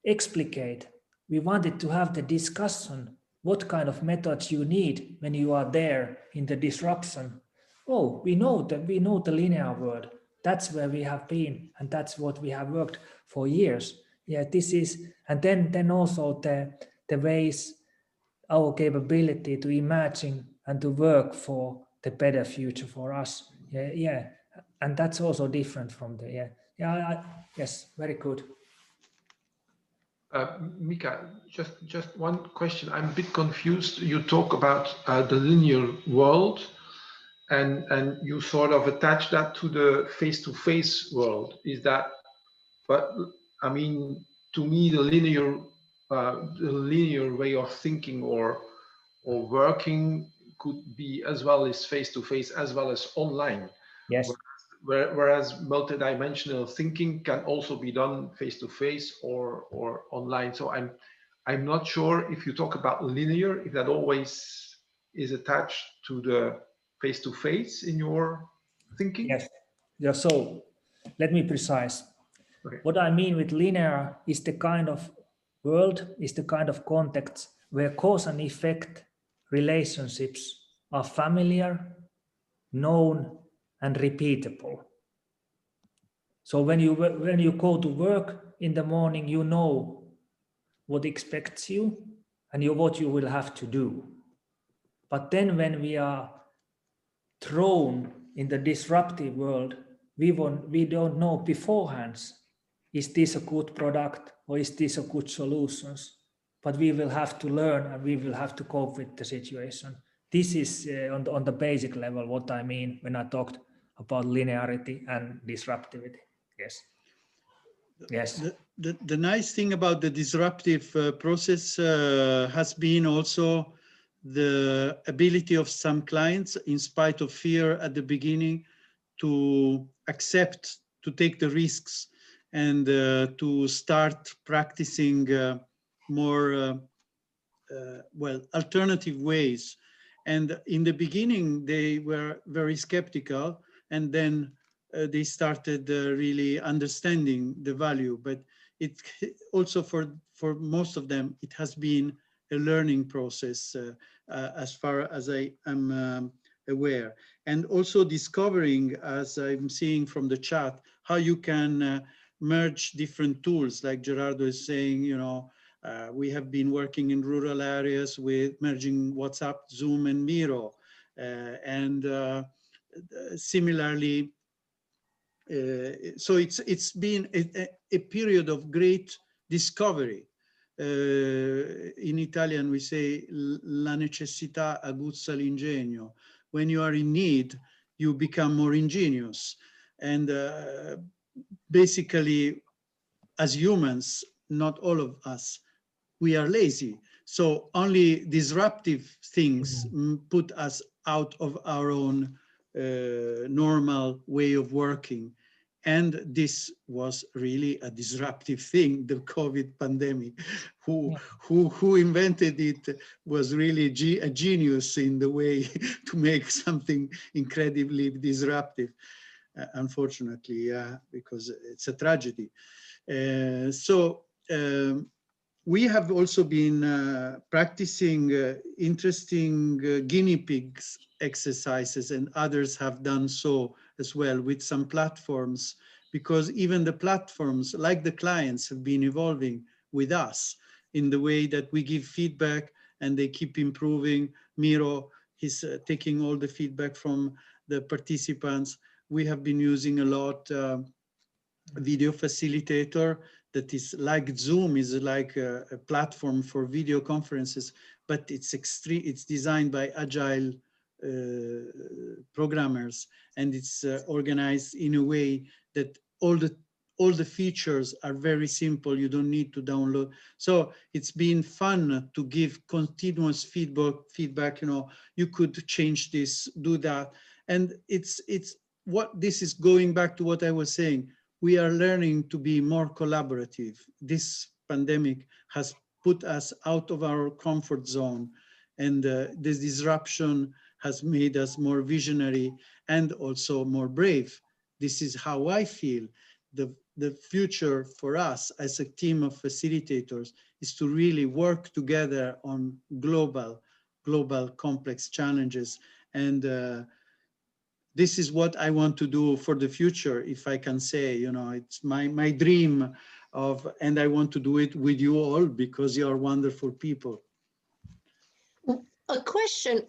explicate, we wanted to have the discussion, what kind of methods you need when you are there in the disruption. Oh, we know the linear world. That's where we have been, and that's what we have worked for years. Yeah, this is, and then also the ways, our capability to imagine and to work for the better future for us. Yeah, and that's also different from the yes, very good. Mika, just one question. I'm a bit confused. You talk about the linear world, and you sort of attach that to the face-to-face world. Is that? But I mean, to me, the linear way of thinking or working could be as well as face-to-face as well as online. Yes. Whereas multidimensional thinking can also be done face-to-face or online. So I'm not sure if you talk about linear, if that always is attached to the face-to-face in your thinking. Yes. Yeah. So let me precise. Okay. What I mean with linear is the kind of world, is the kind of context where cause and effect relationships are familiar, known, and repeatable. So when you go to work in the morning, you know what expects you and what you will have to do. But then when we are thrown in the disruptive world, we don't know beforehand, is this a good product or is this a good solutions? But we will have to learn and we will have to cope with the situation. This is on the basic level what I mean when I talked about linearity and disruptivity. Yes. Yes. The nice thing about the disruptive process has been also the ability of some clients, in spite of fear at the beginning, to accept, to take the risks and to start practicing more alternative ways. And in the beginning, they were very skeptical, and then they started really understanding the value. But it also for most of them, it has been a learning process as far as I am aware. And also discovering, as I'm seeing from the chat, how you can merge different tools, like Gerardo is saying, you know, we have been working in rural areas with merging WhatsApp, Zoom, and Miro. Similarly, so it's been a period of great discovery. In Italian, we say, la necessità aguzza l'ingegno. When you are in need, you become more ingenious. And basically, as humans, not all of us, we are lazy. So only disruptive things put us out of our own normal way of working. And this was really a disruptive thing, the COVID pandemic. Who invented it was really a genius in the way to make something incredibly disruptive. Unfortunately, because it's a tragedy. We have also been practicing interesting guinea pigs exercises, and others have done so as well with some platforms, because even the platforms, like the clients, have been evolving with us in the way that we give feedback and they keep improving. Miro, He's taking all the feedback from the participants. We have been using a lot video facilitator that is like Zoom, is like a platform for video conferences, but it's designed by agile programmers, and it's organized in a way that all the features are very simple. You don't need to download. So it's been fun to give continuous feedback. You know, you could change this, do that, and it's what this is going back to what I was saying. We are learning to be more collaborative. This pandemic has put us out of our comfort zone, and this disruption has made us more visionary and also more brave. This is how I feel. The future for us as a team of facilitators is to really work together on global complex challenges. And this is what I want to do for the future, if I can say, you know, it's my dream and I want to do it with you all because you are wonderful people. A question,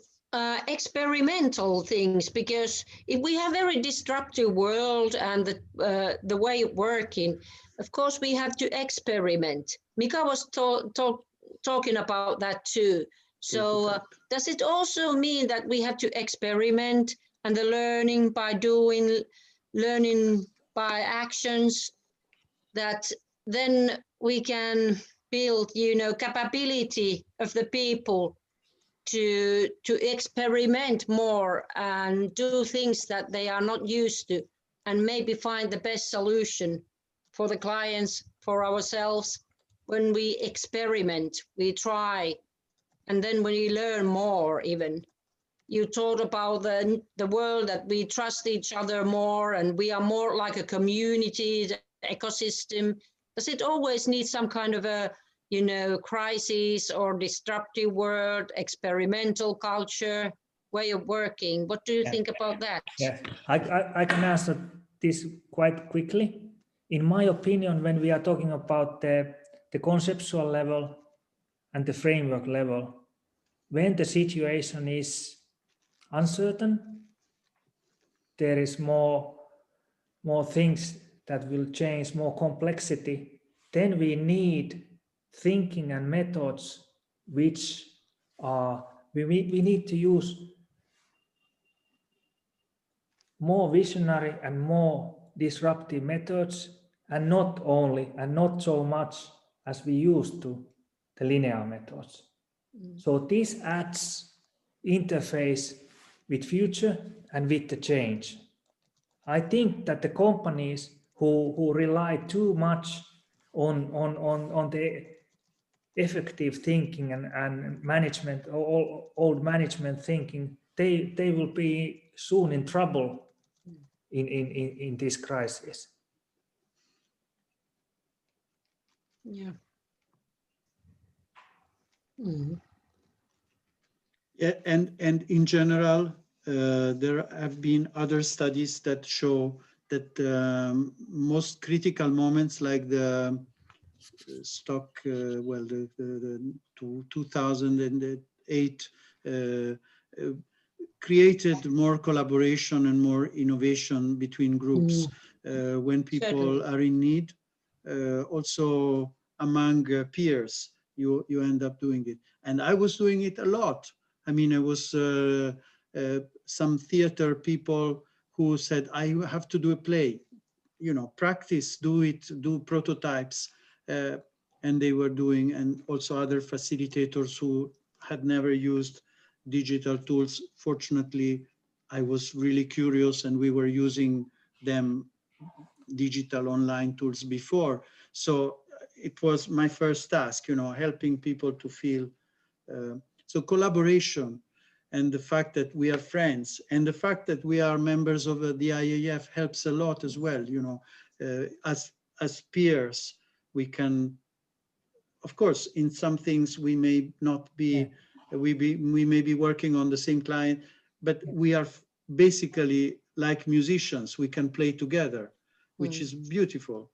experimental things, because if we have very disruptive world and the way of working, of course we have to experiment. Mika was talking about that too. So does it also mean that we have to experiment, and the learning by doing, learning by actions, that then we can build, you know, capability of the people to experiment more and do things that they are not used to, and maybe find the best solution for the clients, for ourselves. When we experiment, we try, and then when you learn more even. You talked about the world, that we trust each other more and we are more like a community, ecosystem. Does it always need some kind of a, you know, crisis or disruptive world, experimental culture, way of working? What do you think about that? Yeah, I can answer this quite quickly. In my opinion, when we are talking about the conceptual level and the framework level, when the situation is uncertain, there is more things that will change, more complexity, then we need thinking and methods which are, we need to use more visionary and more disruptive methods, and not only and not so much as we used to the linear methods. So this adds interface with future and with the change. I think that the companies who rely too much on the effective thinking and management, old management thinking, they will be soon in trouble in this crisis. Yeah. Yeah, and in general, there have been other studies that show that most critical moments, like the stock, the 2008 created more collaboration and more innovation between groups when people are in need. Also among peers, you end up doing it. And I was doing it a lot. I mean, I was some theater people who said, I have to do a play, you know, practice, do it, do prototypes. And they were doing, and also other facilitators who had never used digital tools. Fortunately, I was really curious and we were using them, digital online tools before. So it was my first task, you know, helping people to feel, so collaboration, and the fact that we are friends, and the fact that we are members of the IAF helps a lot as well, you know, as peers, we can, of course, in some things we may not be, we may be working on the same client, but we are basically like musicians, we can play together, which is beautiful.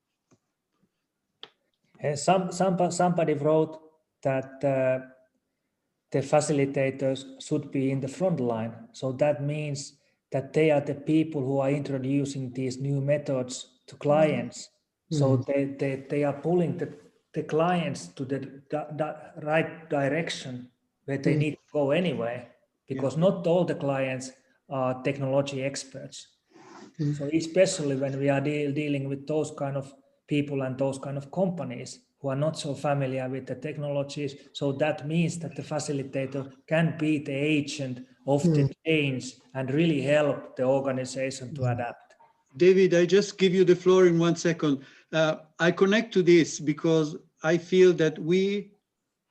Somebody wrote that the facilitators should be in the front line. So that means that they are the people who are introducing these new methods to clients. So they are pulling the clients to the right direction where they need to go anyway, because not all the clients are technology experts. So especially when we are dealing with those kind of people and those kind of companies who are not so familiar with the technologies. So that means that the facilitator can be the agent of the change and really help the organization to adapt. David, I just give you the floor in 1 second. I connect to this because I feel that we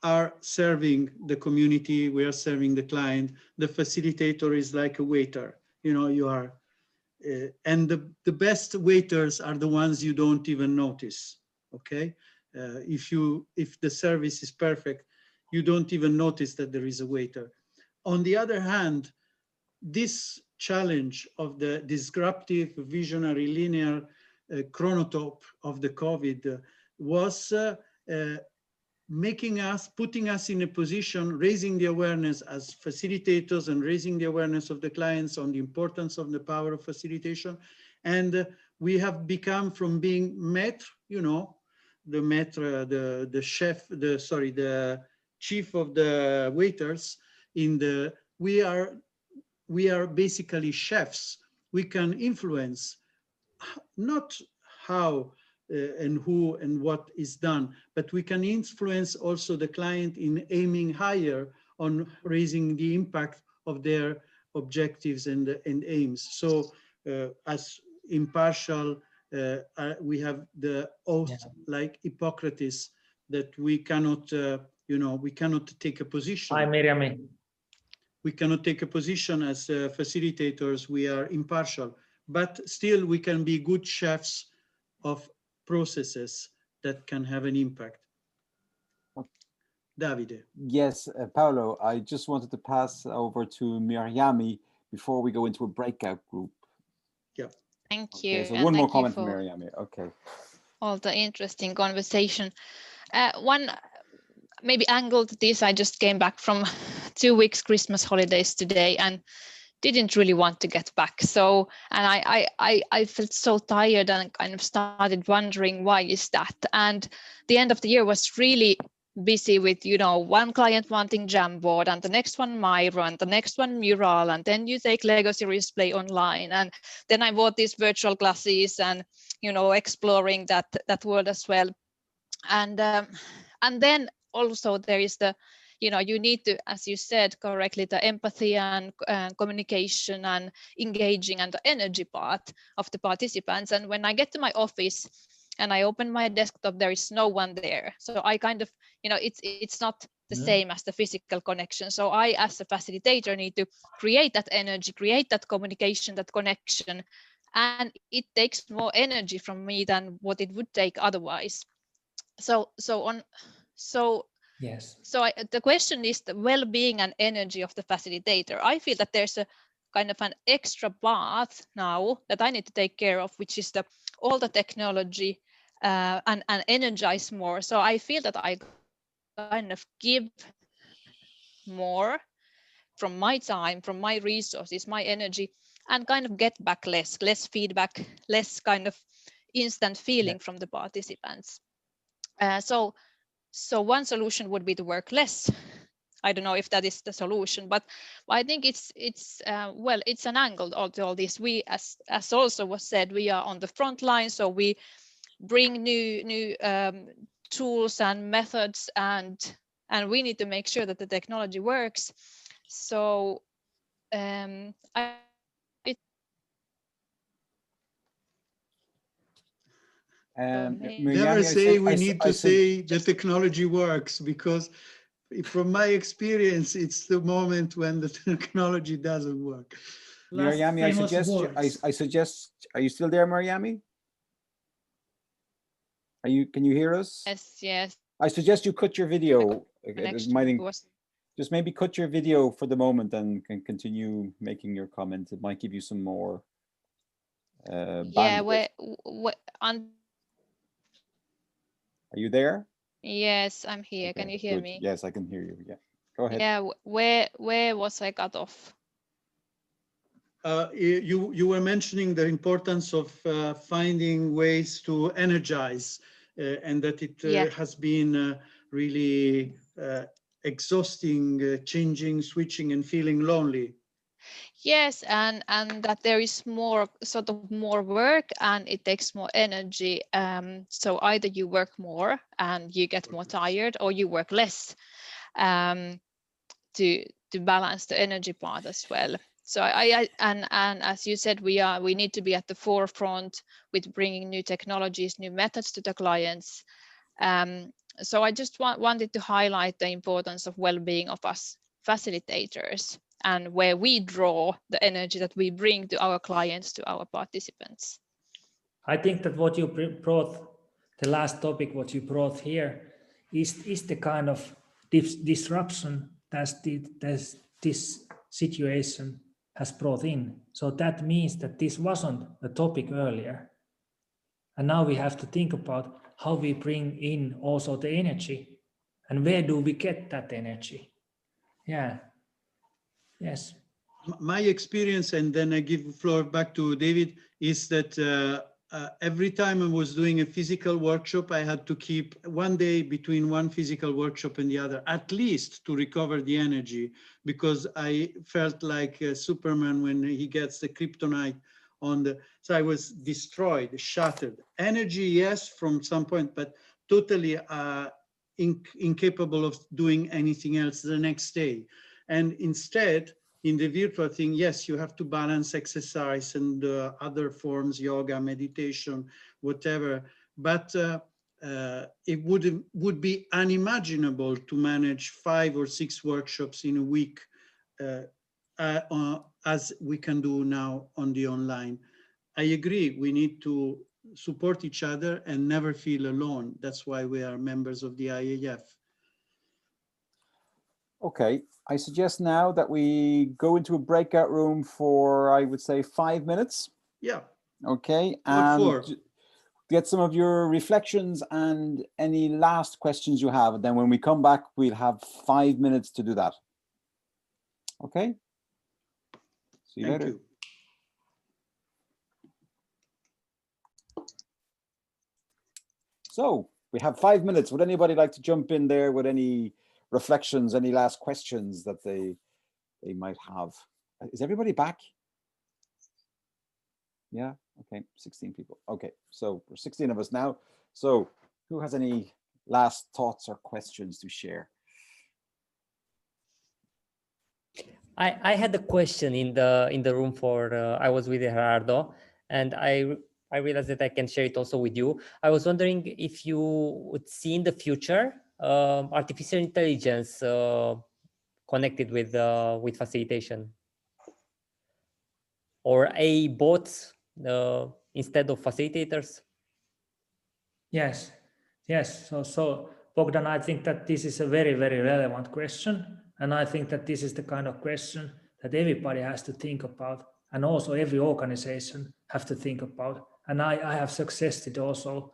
are serving the community, we are serving the client. The facilitator is like a waiter, you know, you are, and the best waiters are the ones you don't even notice, okay? If the service is perfect, you don't even notice that there is a waiter. On the other hand, this challenge of the disruptive, visionary, linear chronotype of the COVID was putting us in a position, raising the awareness as facilitators and raising the awareness of the clients on the importance of the power of facilitation. And we have become from being maître, you know, the maître, the chef, the chief of the waiters, we are basically chefs. We can influence not how and who and what is done, but we can influence also the client in aiming higher on raising the impact of their objectives and aims. So as impartial, we have the oath like Hippocrates that we cannot, we cannot take a position. Hi, Miriam. We cannot take a position as facilitators. We are impartial, but still we can be good chefs of processes that can have an impact. Davide. Yes, Paolo, I just wanted to pass over to Miriam before we go into a breakout group. Yeah. Thank you. Okay, so one more comment from Miriam. Okay. All the interesting conversation. One maybe angle to this, I just came back from 2 weeks Christmas holidays today and didn't really want to get back. So, and I felt so tired and kind of started wondering why is that? And the end of the year was really busy with, one client wanting Jamboard and the next one Miro and the next one Mural, and then you take Lego Series Play online. And then I bought these virtual classes and, exploring that world as well. And then also there is the, you need to, as you said correctly, the empathy and communication and engaging and the energy part of the participants. And when I get to my office and I open my desktop, there is no one there. So I kind of, it's not the same as the physical connection. So I, as a facilitator, need to create that energy, create that communication, that connection. And it takes more energy from me than what it would take otherwise. Yes. So the question is the well-being and energy of the facilitator. I feel that there's a kind of an extra part now that I need to take care of, which is all the technology and energize more. So I feel that I kind of give more from my time, from my resources, my energy, and kind of get back less feedback, less kind of instant feeling from the participants. So one solution would be to work less. I don't know if that is the solution, but I think it's an angle to all this. We, as also was said, we are on the front line, so we bring new tools and methods, and we need to make sure that the technology works. So Never say we need to say the technology works, because from my experience, it's the moment when the technology doesn't work. Miriam, I suggest, are you still there, Miriam? Can you hear us? Yes. I suggest you cut your video. Just maybe cut your video for the moment and can continue making your comment. It might give you some more bandwidth. Are you there? Yes, I'm here. Okay, can you hear good. me? Yes, I can hear you. Yeah, Go ahead. Yeah, where was I cut off? You were mentioning the importance of finding ways to energize, and that it has been really exhausting, changing, switching, and feeling lonely. Yes, and that there is more more work and it takes more energy. So either you work more and you get more tired, or you work less to balance the energy part as well. So and as you said, we need to be at the forefront with bringing new technologies, new methods to the clients. So I just wanted to highlight the importance of well-being of us facilitators, and where we draw the energy that we bring to our clients, to our participants. I think that what you brought, the last topic, what you brought here, is the kind of disruption that this situation has brought in. So that means that this wasn't a topic earlier. And now we have to think about how we bring in also the energy, and where do we get that energy? Yeah. Yes. My experience, and then I give the floor back to David, is that every time I was doing a physical workshop, I had to keep one day between one physical workshop and the other, at least to recover the energy, because I felt like Superman when he gets the kryptonite on the, so I was destroyed, shattered. Energy, yes, from some point, but totally incapable of doing anything else the next day. And instead, in the virtual thing, yes, you have to balance exercise and other forms, yoga, meditation, whatever. But it would be unimaginable to manage 5 or 6 workshops in a week as we can do now on the online. I agree, we need to support each other and never feel alone. That's why we are members of the IAF. Okay, I suggest now that we go into a breakout room for, I would say, 5 minutes. Yeah. Okay, and get some of your reflections and any last questions you have. And then when we come back, we'll have 5 minutes to do that. Okay? See you later. Thank you. So we have 5 minutes. Would anybody like to jump in there with any reflections, any last questions that they might have? Is everybody back? Yeah, okay, 16 people. Okay, so we're 16 of us now. So who has any last thoughts or questions to share? I had a question in the room for I was with Gerardo, and I realized that I can share it also with you. I was wondering if you would see in the future artificial intelligence connected with facilitation, or a bots instead of facilitators. Yes. So Bogdan, I think that this is a very, very relevant question. And I think that this is the kind of question that everybody has to think about, and also every organization have to think about. And I have succeeded also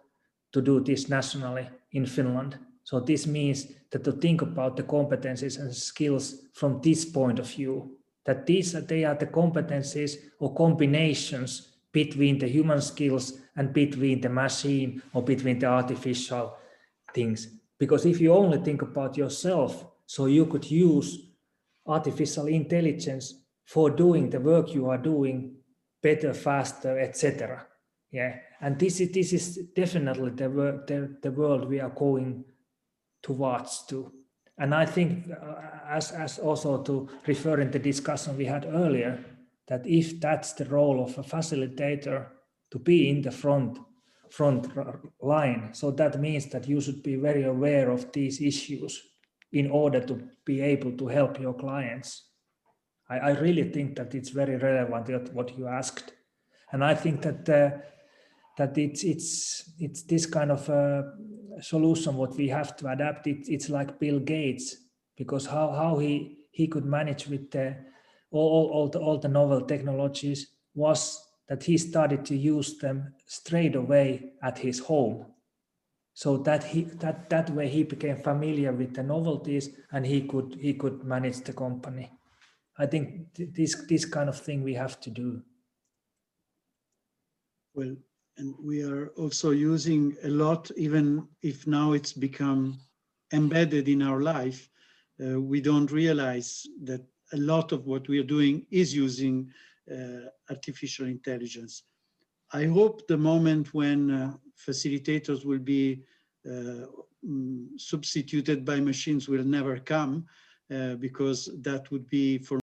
to do this nationally in Finland. So this means that to think about the competencies and skills from this point of view, that they are the competencies or combinations between the human skills and between the machine or between the artificial things. Because if you only think about yourself, so you could use artificial intelligence for doing the work you are doing better, faster, etc. Yeah, and this is definitely the world we are going towards to. And I think, as also to refer in the discussion we had earlier, that if that's the role of a facilitator, to be in the front line, so that means that you should be very aware of these issues in order to be able to help your clients. I really think that it's very relevant what you asked, and I think that that it's this kind of solution what we have to adapt. It's like Bill Gates, because how he could manage with all the novel technologies was that he started to use them straight away at his home. so that that way he became familiar with the novelties and he could manage the company. I think this kind of thing we have to do. Well, and we are also using a lot, even if now it's become embedded in our life, we don't realize that a lot of what we are doing is using artificial intelligence. I hope the moment when facilitators will be substituted by machines will never come, because that would be, for